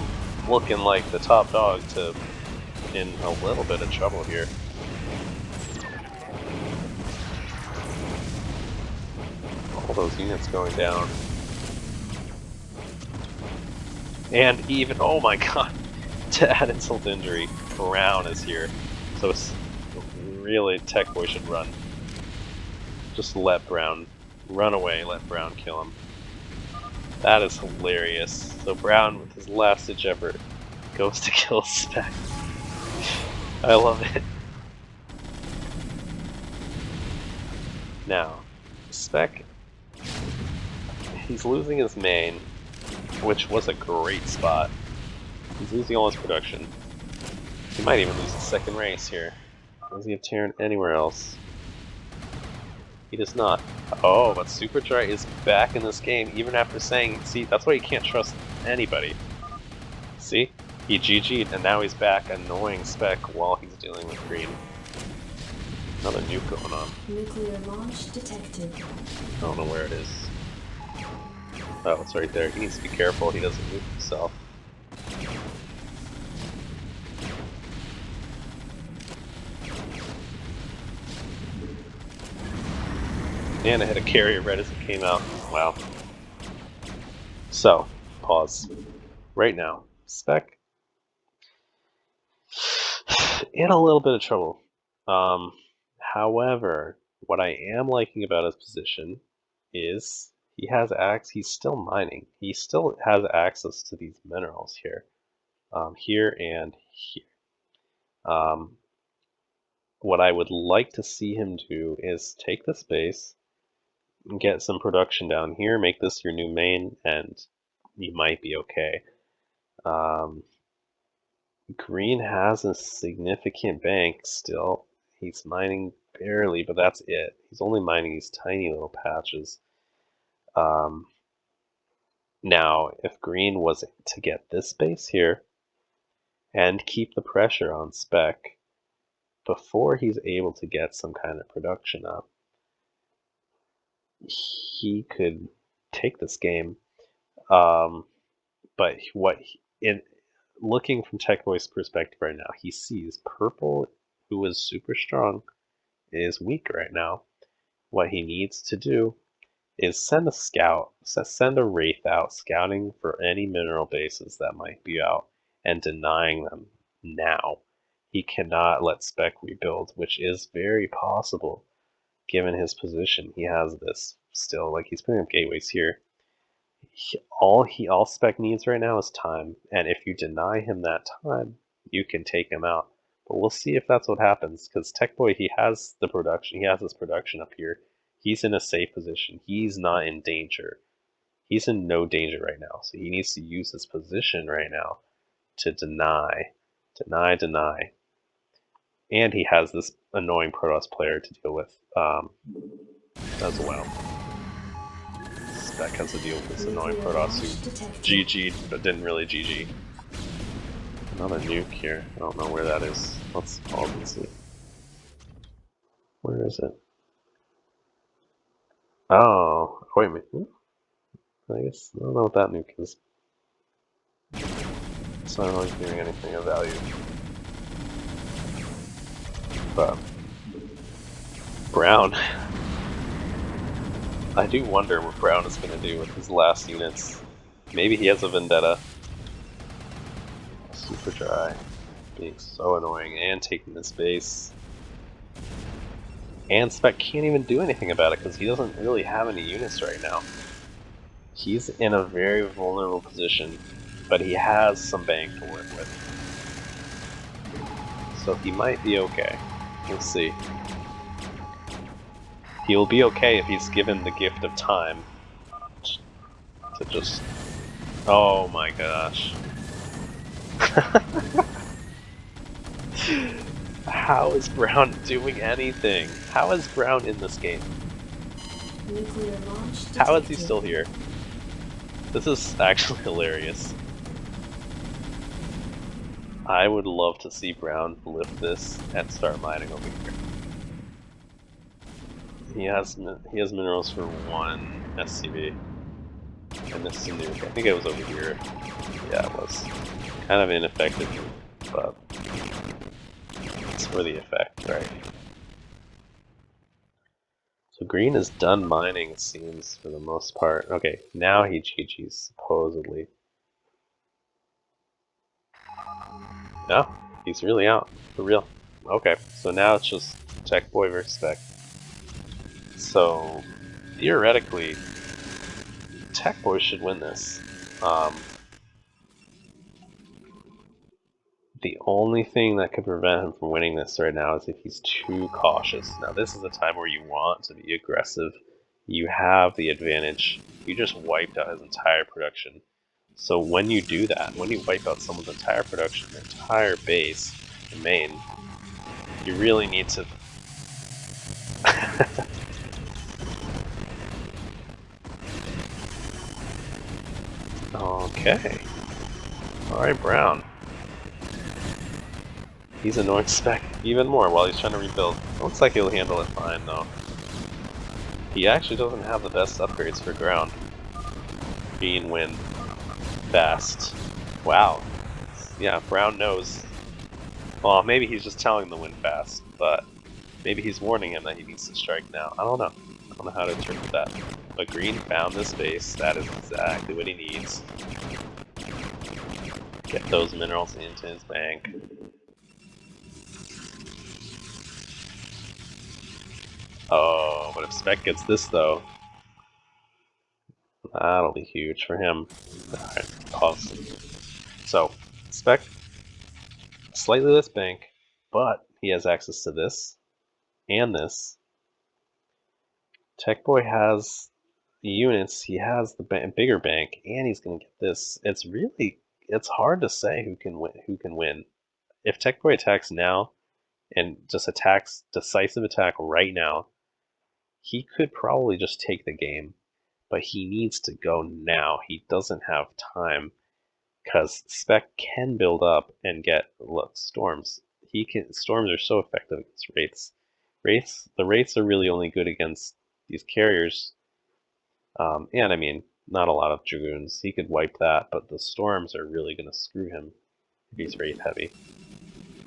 looking like the top dog to in a little bit of trouble here. All those units going down. And even, oh my god, to add insult to injury, Brown is here. So it's really, Tech Boy should run. Just let Brown run away, let Brown kill him. That is hilarious. So Brown, with his last ditch effort, goes to kill Spek. I love it. Now, Spek, he's losing his main, which was a great spot. He's losing all his production. He might even lose the second race here. Does he have Terran anywhere else? He does not. Oh, but Superdry is back in this game, even after saying, see, that's why you can't trust anybody. See? He GG'd, and now he's back annoying Spek while he's dealing with green. Another nuke going on. Nuclear launch detected. I don't know where it is. Oh, it's right there. He needs to be careful he doesn't nuke himself. And I hit a carrier right as it came out. Wow. So, pause. Right now, Spek in a little bit of trouble. However, what I am liking about his position is he has he's still mining. He still has access to these minerals here. Here and here. What I would like to see him do is take this base, get some production down here, make this your new main, and you might be okay. Green has a significant bank still. He's mining barely, but that's it. He's only mining these tiny little patches. Now, if Green was to get this base here and keep the pressure on Spek before he's able to get some kind of production up, he could take this game. But looking from TechBoy's perspective right now, he sees Purple, who is super strong, is weak right now. What he needs to do is send a scout, send a wraith out scouting for any mineral bases that might be out and denying them now. He cannot let Spek rebuild, which is very possible given his position. He has this still, like he's putting up gateways here. All Spek needs right now is time, and if you deny him that time, you can take him out. But we'll see if that's what happens, because TechBoy, he has the production, he has his production up here. He's in a safe position. He's not in danger. He's in no danger right now, so he needs to use his position right now to deny. And he has this annoying Protoss player to deal with as well. Spek has to deal with this annoying Protoss who GG'd, but didn't really GG. Another nuke here. I don't know where that is. Let's pause and see. Where is it? Oh, wait a minute. I guess I don't know what that nuke is. It's not really doing anything of value. But Brown. I do wonder what Brown is going to do with his last units. Maybe he has a vendetta. Super dry. Being so annoying and taking this base. And Spek can't even do anything about it because he doesn't really have any units right now. He's in a very vulnerable position, but he has some bank to work with. So he might be okay. We'll see. He'll be okay if he's given the gift of time to just... Oh my gosh. How is Brown doing anything? How is Brown in this game? Nuclear launch detected. How is he still here? This is actually hilarious. I would love to see Brown lift this and start mining over here. He has minerals for 1 SCV. I missed a nuke. I think it was over here. Yeah, it was. Kind of ineffective, but it's for the effect, right? So green is done mining, it seems, for the most part. Okay, now he GG's, supposedly. No, he's really out, for real. Okay, so now it's just TechBoy versus Spek. So, theoretically, TechBoy should win this. The only thing that could prevent him from winning this right now is if he's too cautious. Now this is a time where you want to be aggressive. You have the advantage. You just wiped out his entire production. So when you do that, when you wipe out someone's entire production, their entire base, the main, you really need to... Okay. Alright, Brown. He's annoying Spek even more while he's trying to rebuild. Looks like he'll handle it fine, though. He actually doesn't have the best upgrades for ground. Being wind. Fast. Wow. Yeah, Brown knows. Well, maybe he's just telling the wind fast, but maybe he's warning him that he needs to strike now. I don't know. I don't know how to interpret that. But Green found this base. That is exactly what he needs. Get those minerals into his bank. Oh, but if Spek gets this, though, that'll be huge for him. Alright, pause. So, Spek, slightly less bank, but he has access to this and this. Tech Boy has the units, he has the bigger bank, and he's going to get this. It's hard to say who can win. If Tech Boy attacks now and just attacks decisive attack right now, he could probably just take the game, but he needs to go now. He doesn't have time because Spek can build up and get storms. Storms are so effective against wraiths. The wraiths are really only good against these carriers. And I mean, not a lot of dragoons. He could wipe that, but the storms are really going to screw him if he's wraith heavy.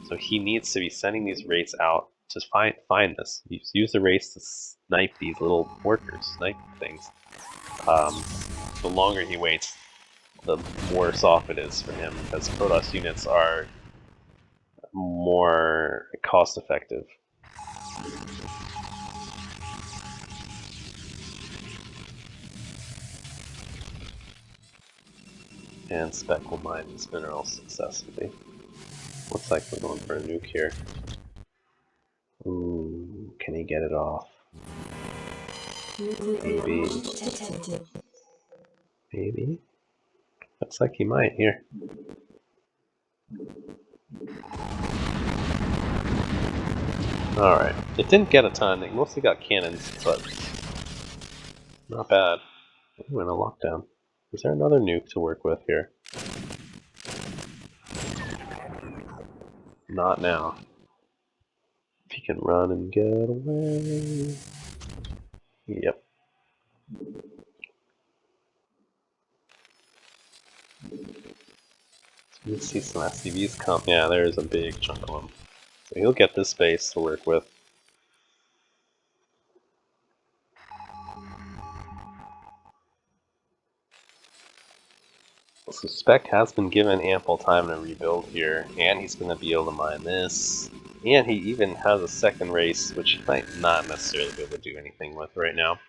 So he needs to be sending these wraiths out to find this. Use the wraiths to snipe these little workers, snipe things. The longer he waits, the worse off it is for him, because Protoss units are more cost effective. And Spek will mine these minerals successfully. Looks like we're going for a nuke here. Ooh, can he get it off? Maybe. Maybe? Looks like he might here. Alright, it didn't get a ton, it mostly got cannons, but not bad. Ooh, and a lockdown. Is there another nuke to work with here? Not now. If he can run and get away. Yep. You see some SCVs come. Yeah, there's a big chunk of them. So he'll get this base to work with. So Spek has been given ample time to rebuild here, and he's going to be able to mine this. And he even has a second race, which he might not necessarily be able to do anything with right now.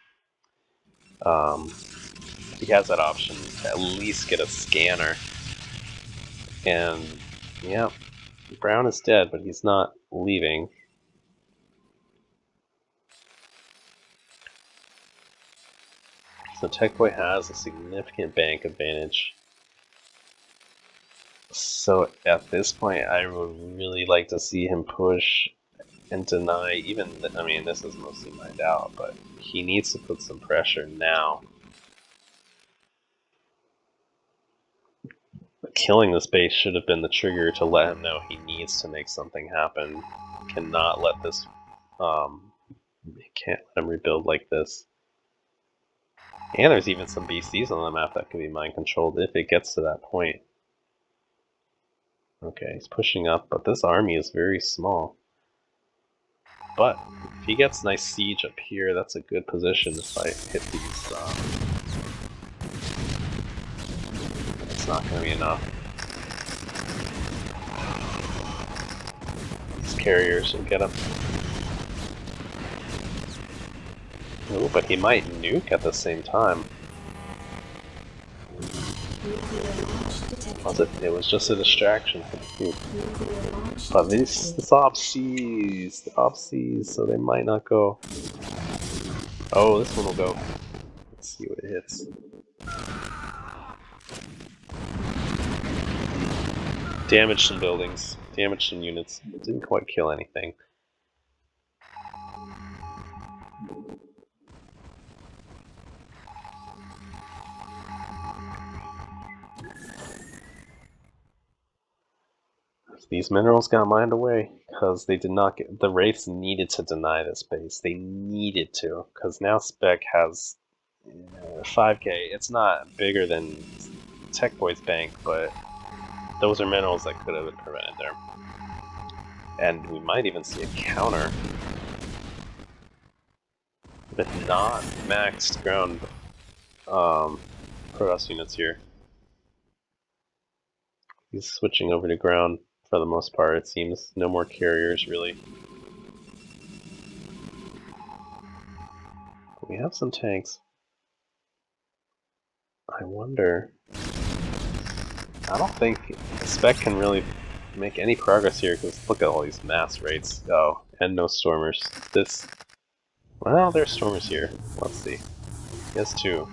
He has that option to at least get a scanner. And, yeah, Brown is dead, but he's not leaving. So Tech Boy has a significant bank advantage. So at this point, I would really like to see him push and deny even, I mean, this is mostly mined out, but he needs to put some pressure now. Killing this base should have been the trigger to let him know he needs to make something happen. Cannot let this, can't let him rebuild like this. And there's even some BCs on the map that can be mind controlled if it gets to that point. Okay, he's pushing up, but this army is very small. But if he gets nice siege up here, that's a good position if I hit these. It's not going to be enough. These carriers will get him. Ooh, but he might nuke at the same time. Was it? It was just a distraction for the nuke. But this op sees, so they might not go. Oh, this one will go. Let's see what it hits. Damaged some buildings, damaged some units. Didn't quite kill anything. These minerals got mined away because they did not get. The Wraiths needed to deny this base. They needed to, because now Spek has 5k. It's not bigger than Tech Boy's bank, but those are minerals that could have been prevented there. And we might even see a counter with not maxed ground Protoss units here. He's switching over to ground for the most part, it seems. No more carriers, really. But we have some tanks. I wonder... I don't think Spek can really make any progress here, because look at all these mass rates. Oh, and no stormers. This... Well, there's stormers here. Let's see. He has 2.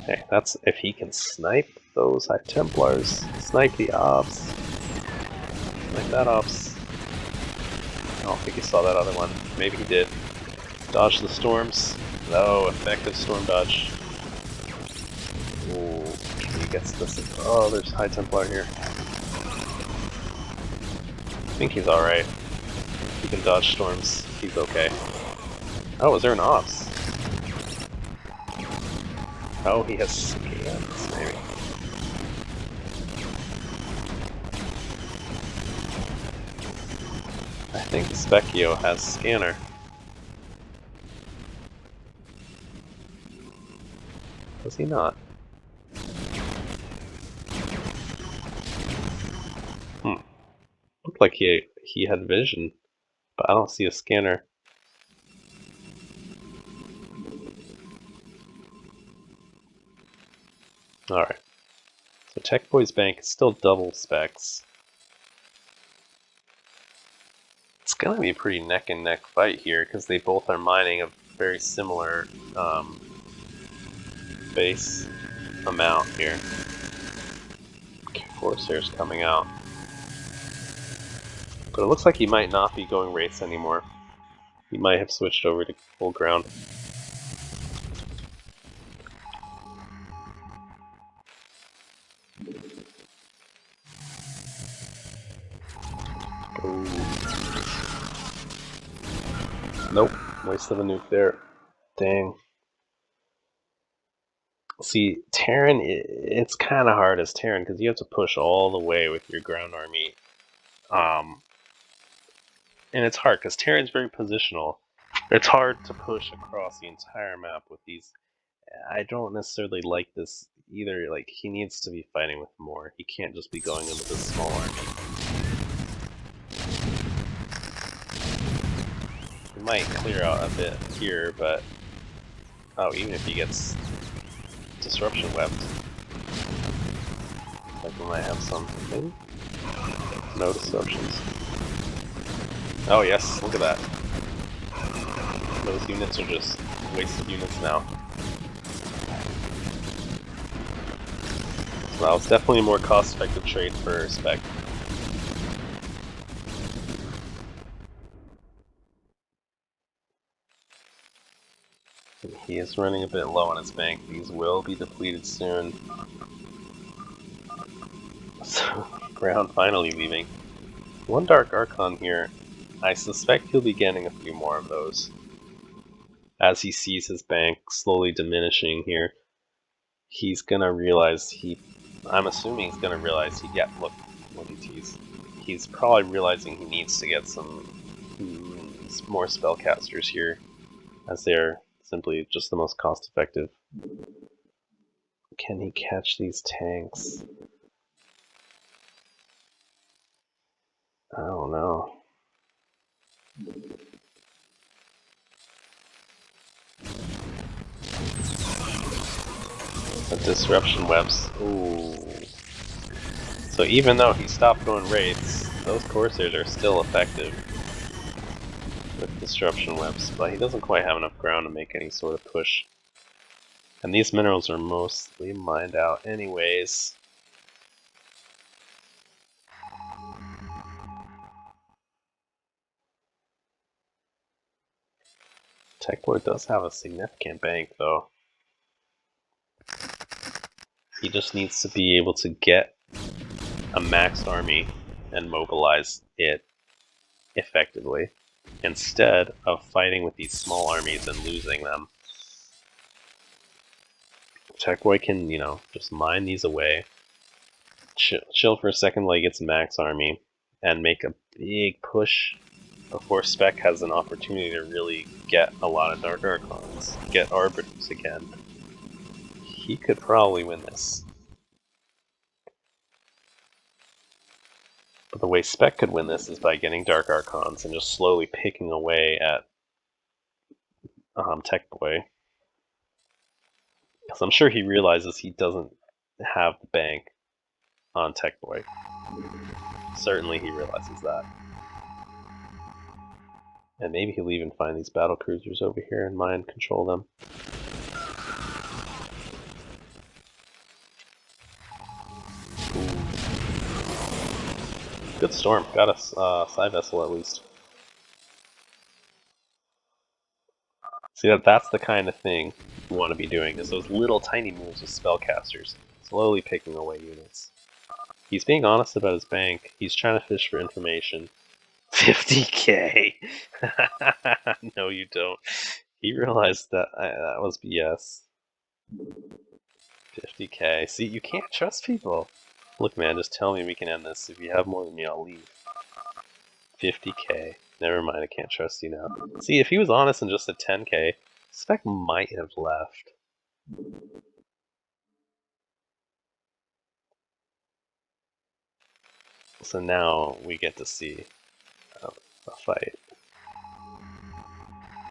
Hey, that's if he can snipe those High Templars. Snipe the ops. Snipe that ops. I don't think he saw that other one. Maybe he did. Dodge the storms. No, effective storm dodge. Ooh, he gets this. Oh, there's High Templar here. I think he's alright. He can dodge storms. He's okay. Oh, is there an ops? Oh, he has scans, maybe. I think Spekkio has scanner. Does he not? Looked like he had vision, but I don't see a scanner. Alright. So Tech Boy's bank is still double specs. It's gonna be a pretty neck and neck fight here because they both are mining a very similar base amount here. Corsair's coming out. But it looks like he might not be going Wraiths anymore. He might have switched over to full ground. Ooh. Nope, waste of a nuke there. Dang. See, Terran, it's kind of hard as Terran because you have to push all the way with your ground army. And it's hard because Terran's very positional. It's hard to push across the entire map with these. I don't necessarily like this either. Like, he needs to be fighting with more. He can't just be going in with a small army. He might clear out a bit here, but... Oh, even if he gets disruption webbed. Like, we might have some. Maybe? No disruptions. Oh yes, look at that. Those units are just wasted units now. Well, it's definitely a more cost-effective trade for Spek. He is running a bit low on his bank. These will be depleted soon. So, ground finally leaving. One Dark Archon here. I suspect he'll be getting a few more of those. As he sees his bank slowly diminishing here, he's gonna realize I'm assuming he's gonna realize look at these. He's probably realizing he needs to get some more spellcasters here, as they're simply just the most cost effective. Can he catch these tanks? I don't know. The disruption webs. Ooh. So even though he stopped going Wraiths, those Corsairs are still effective with disruption webs, but he doesn't quite have enough ground to make any sort of push. And these minerals are mostly mined out anyways. Techboy does have a significant bank though. He just needs to be able to get a maxed army and mobilize it effectively, instead of fighting with these small armies and losing them. Techboy can, just mine these away, chill for a second while he gets max army, and make a big push before Spek has an opportunity to really get a lot of Dark Archons, get Arbiters again. He could probably win this. But the way Spek could win this is by getting Dark Archons and just slowly picking away at Techboy. Because I'm sure he realizes he doesn't have the bank on Techboy. Certainly he realizes that. And maybe he'll even find these battle cruisers over here and mind control them. Ooh. Good storm. Got a side vessel at least. See, that's the kind of thing you want to be doing, is those little tiny moves with spellcasters, slowly picking away units. He's being honest about his bank. He's trying to fish for information. 50k! No, you don't. He realized that that was BS. 50k. See, you can't trust people. Look, man, just tell me we can end this. If you have more than me, I'll leave. 50k. Never mind, I can't trust you now. See, if he was honest and just said 10k, Spek might have left. So now we get to see a fight.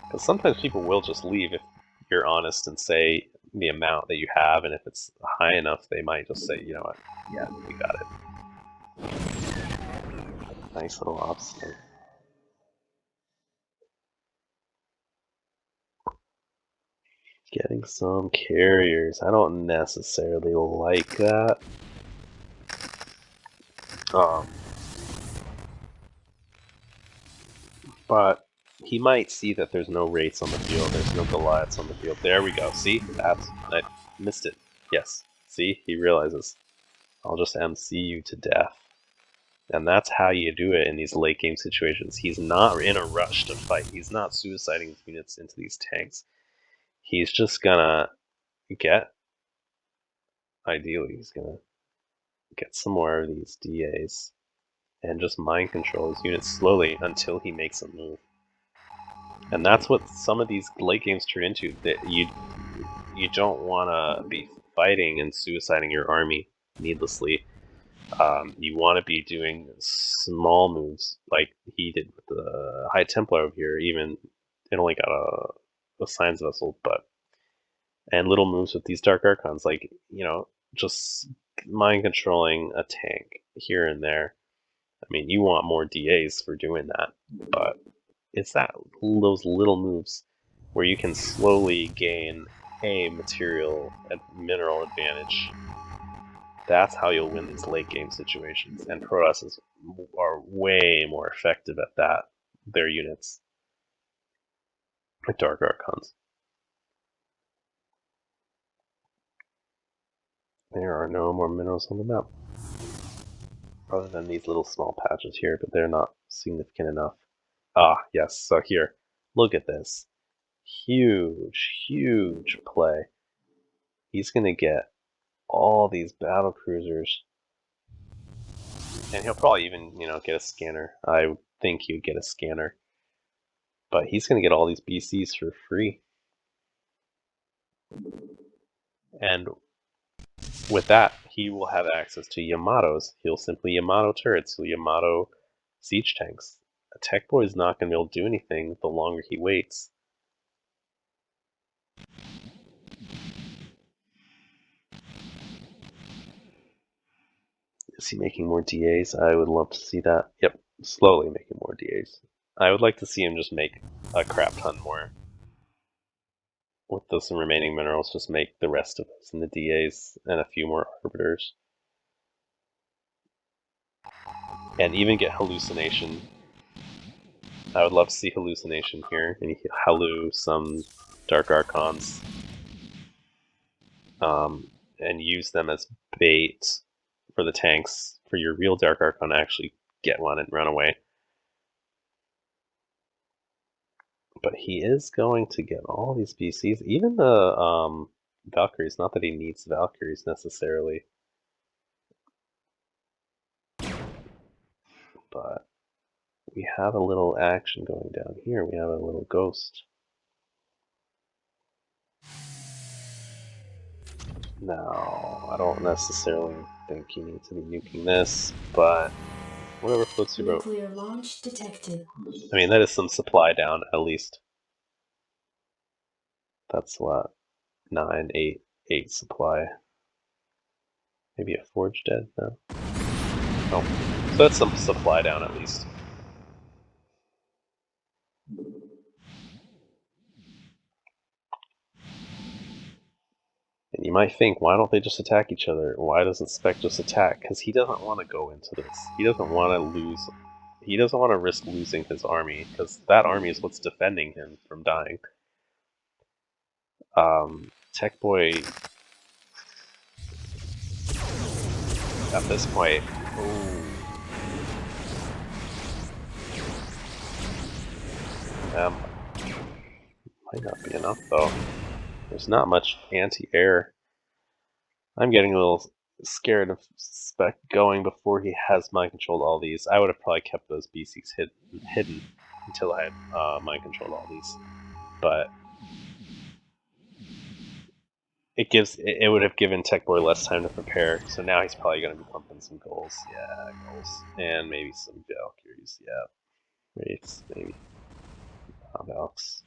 Because sometimes people will just leave if you're honest and say the amount that you have, and if it's high enough, they might just say, you know what, yeah, we got it. Nice little obstacle. Getting some carriers. I don't necessarily like that. But he might see that there's no Wraiths on the field, there's no Goliaths on the field. There we go. See? I missed it. Yes. See? He realizes. I'll just MC you to death. And that's how you do it in these late game situations. He's not in a rush to fight. He's not suiciding units into these tanks. He's just gonna get... Ideally, he's gonna get some more of these DAs and just mind control his units slowly until he makes a move. And that's what some of these late games turn into. That you don't want to be fighting and suiciding your army needlessly. You want to be doing small moves like he did with the High Templar over here. Even it only got a Science Vessel, and little moves with these Dark Archons, like just mind controlling a tank here and there. I mean, you want more DAs for doing that, but it's those little moves where you can slowly gain a material and mineral advantage. That's how you'll win these late game situations, and Protosses are way more effective at that. Their units, like Dark Archons. There are no more minerals on the map, other than these little small patches here, but they're not significant enough. Ah, yes, so here, look at this. Huge play. He's gonna get all these battle cruisers, and he'll probably even, get a scanner. I think he would get a scanner, but he's gonna get all these BCs for free. And with that, he will have access to Yamatos. He'll simply Yamato turrets. He'll Yamato siege tanks. A Tech Boy is not going to be able to do anything the longer he waits. Is he making more DAs? I would love to see that. Yep, slowly making more DAs. I would like to see him just make a crap ton more. With those remaining minerals, just make the rest of us in the DAs and a few more arbiters. And even get hallucination. I would love to see hallucination here, and hallu some Dark Archons, and use them as bait for the tanks for your real Dark Archon to actually get one and run away. But he is going to get all these BCs, even the Valkyries. Not that he needs Valkyries necessarily, but we have a little action going down here. We have a little ghost. Now, I don't necessarily think you need to be nuking this, but whatever floats your boat. Nuclear launch detected. I mean, that is some supply down, at least. That's what? 9, 8 supply. Maybe a forge dead? No. Oh. So that's some supply down, at least. And you might think, why don't they just attack each other? Why doesn't Spek just attack? Because he doesn't want to go into this. He doesn't want to lose. He doesn't want to risk losing his army, because that army is what's defending him from dying. Tech Boy, at this point, might not be enough though. There's not much anti-air. I'm getting a little scared of Spek going before he has mind controlled all these. I would have probably kept those BCs hidden until I had mind controlled all these, but it would have given Tech Boy less time to prepare. So now he's probably going to be pumping some goals. Yeah, goals, and maybe some Valkyries. Yeah, Wraiths, maybe. Valks.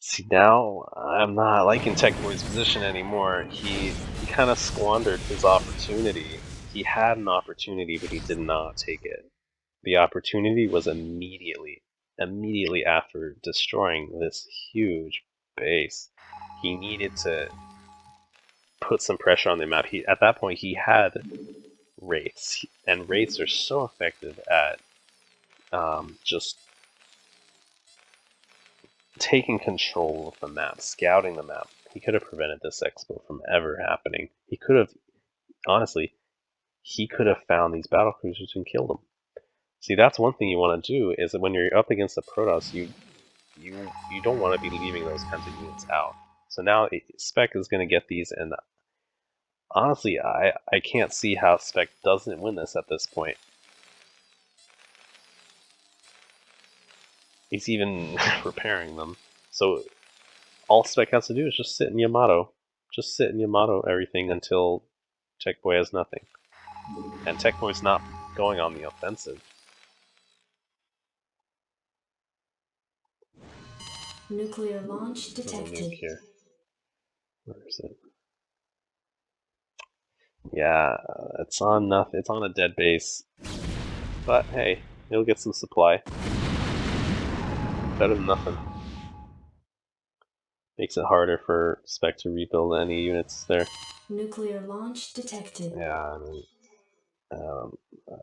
See, now I'm not liking Tech Boy's position anymore. He kind of squandered his opportunity. He had an opportunity, but he did not take it. The opportunity was immediately after destroying this huge base. He needed to put some pressure on the map. At that point, he had Wraiths, and Wraiths are so effective at just taking control of the map, scouting the map. He could have prevented this expo from ever happening. He could have, honestly, he could have found these battle cruisers and killed them. See, that's one thing you want to do, is that when you're up against the Protoss, you don't want to be leaving those kinds of units out. So now Spek is going to get these, and honestly, I can't see how Spek doesn't win this at this point. He's even repairing them. So all Spek has to do is just sit in Yamato. Just sit in Yamato everything until Tech Boy has nothing. And Tech Boy's not going on the offensive. Nuclear launch detected. Here. Where is it? Yeah, it's on nothing. It's on a dead base. But hey, he'll get some supply. Better than nothing. Makes it harder for Spek to rebuild any units there. Nuclear launch detected. Yeah, I mean,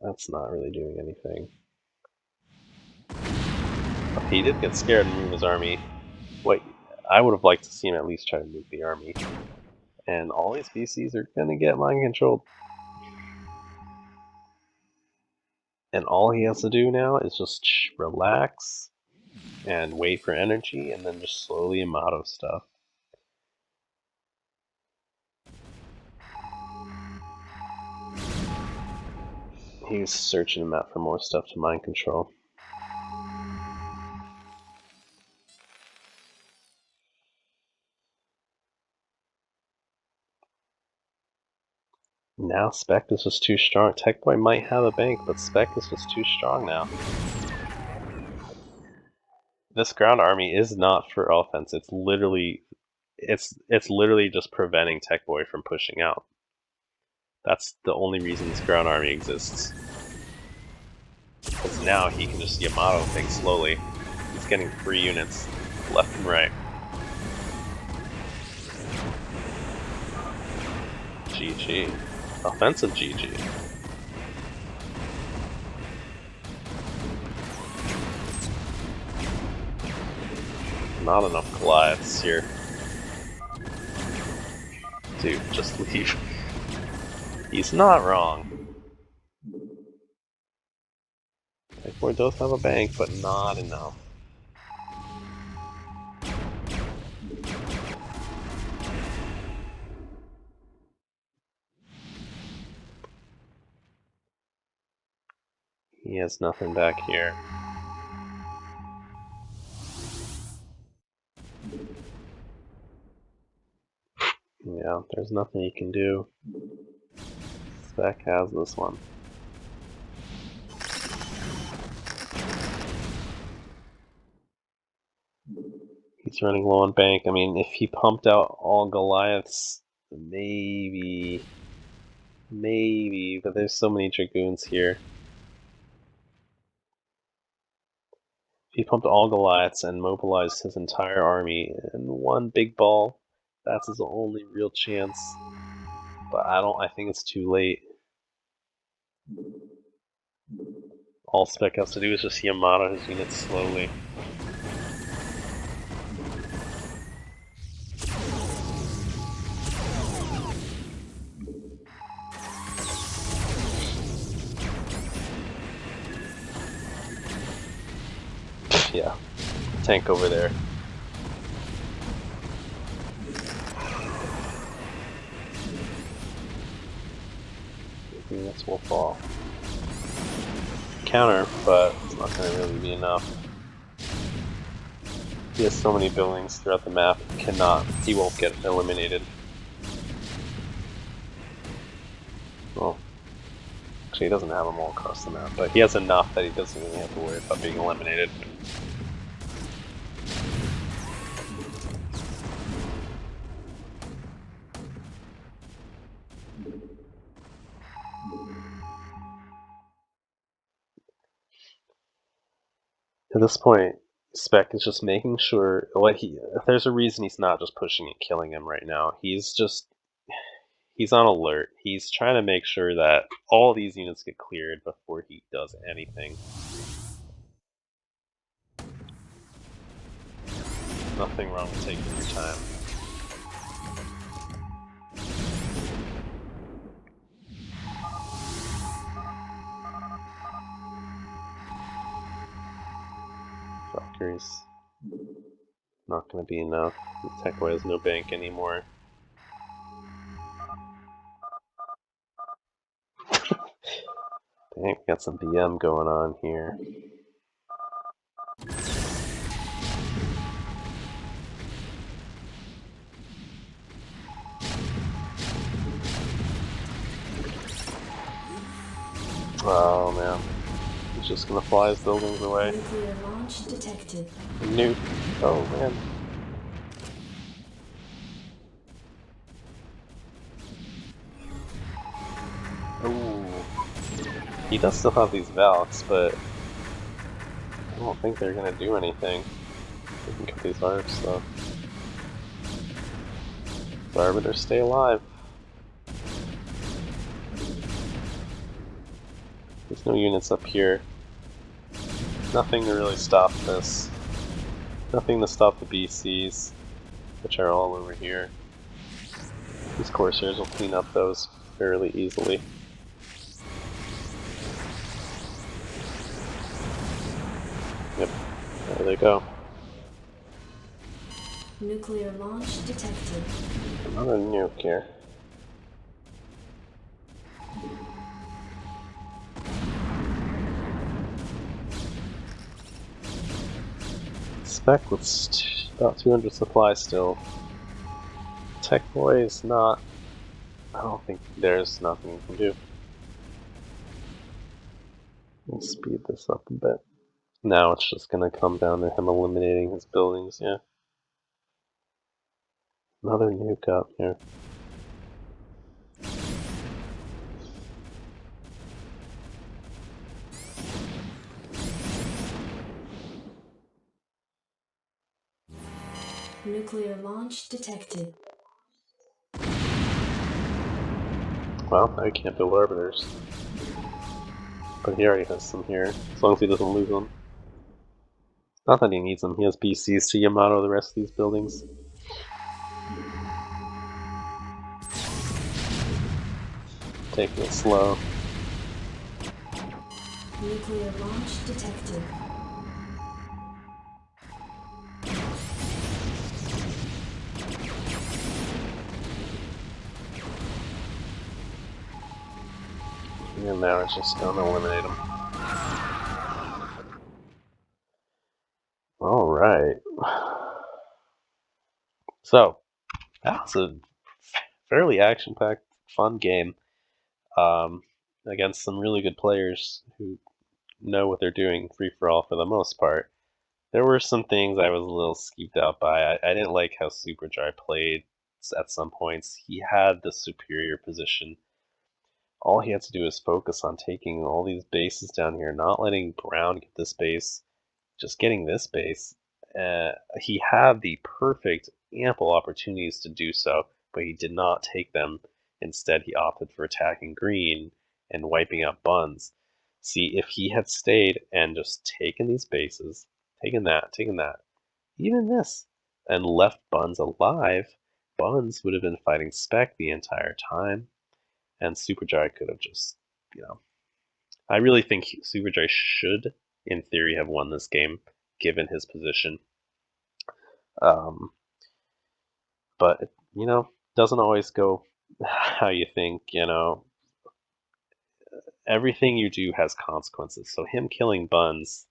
that's not really doing anything. He did get scared and move his army. Wait, I would have liked to see him at least try to move the army. And all these BCs are gonna get mind controlled. And all he has to do now is just relax and wait for energy, and then just slowly Yamato stuff. He's searching the map for more stuff to mind control. Now Spek is just too strong. Tech Boy might have a bank, but Spek is just too strong now. This ground army is not for offense. It's literally just preventing Tech Boy from pushing out. That's the only reason this ground army exists. Because now he can just Yamato things slowly. He's getting free units left and right. GG. Offensive GG. Not enough Goliaths here. to just leave. He's not wrong. Techboy does have a bank, but not enough. He has nothing back here. Yeah, there's nothing he can do. Spek has this one. He's running low on bank. I mean, if he pumped out all Goliaths, maybe, but there's so many Dragoons here. If he pumped all Goliaths and mobilized his entire army in one big ball, that's his only real chance. But I think it's too late. All Spek has to do is just Yamato his units slowly. Yeah, tank over there. Units will fall. Counter, but it's not going to really be enough. He has so many buildings throughout the map, he won't get eliminated. Well, actually he doesn't have them all across the map, but he has enough that he doesn't really have to worry about being eliminated. At this point, Spek is just making sure, if there's a reason he's not just pushing and killing him right now, he's on alert. He's trying to make sure that all these units get cleared before he does anything. Nothing wrong with taking your time. Valkyrie's not going to be enough. Techboy has no bank anymore. Dang, we got some BM going on here. Oh man, he's just gonna fly his buildings away. Nuclear launch detected. Nuke. Oh man. Ooh. He does still have these Valks, but I don't think they're gonna do anything. We can get these Arbs though. The Arbiters stay alive. There's no units up here. Nothing to really stop this. Nothing to stop the BCs, which are all over here. These Corsairs will clean up those fairly easily. Yep, there they go. Nuclear launch detected. Another nuke here. Spek with about 200 supply still. Techboy is not. I don't think there's nothing you can do. We'll speed this up a bit. Now it's just gonna come down to him eliminating his buildings, yeah. Another nuke up here. Nuclear launch detected. Well, now he can't build Arbiters. But he already has some here, as long as he doesn't lose them. Not that he needs them, he has BCs to Yamato the rest of these buildings. taking it slow. Nuclear launch detected. And now it's just gonna eliminate him. Alright. So, that's a fairly action-packed, fun game against some really good players who know what they're doing free-for-all for the most part. There were some things I was a little skeeved out by. I didn't like how Superdry played at some points. He had the superior position. All he had to do was focus on taking all these bases down here, not letting Brown get this base, just getting this base. He had the perfect, ample opportunities to do so, but he did not take them. Instead, he opted for attacking green and wiping out Buns. See, if he had stayed and just taken these bases, taken that, even this, and left Buns alive, Buns would have been fighting Spek the entire time, and Superdry could have just, I really think Superdry should, in theory, have won this game, given his position. But, doesn't always go how you think, Everything you do has consequences. So him killing Buns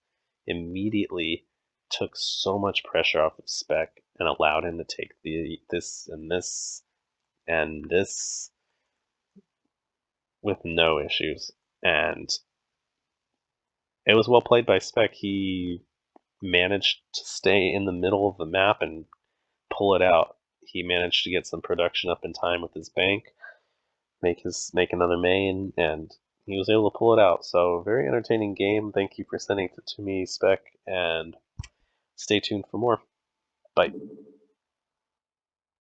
immediately took so much pressure off of Spek and allowed him to take this and this and this with no issues. And it was well played by Spek. He managed to stay in the middle of the map and pull it out. He managed to get some production up in time with his bank, make another main, and he was able to pull it out. So very entertaining game. Thank you for sending it to me, Spek, and stay tuned for more. Bye.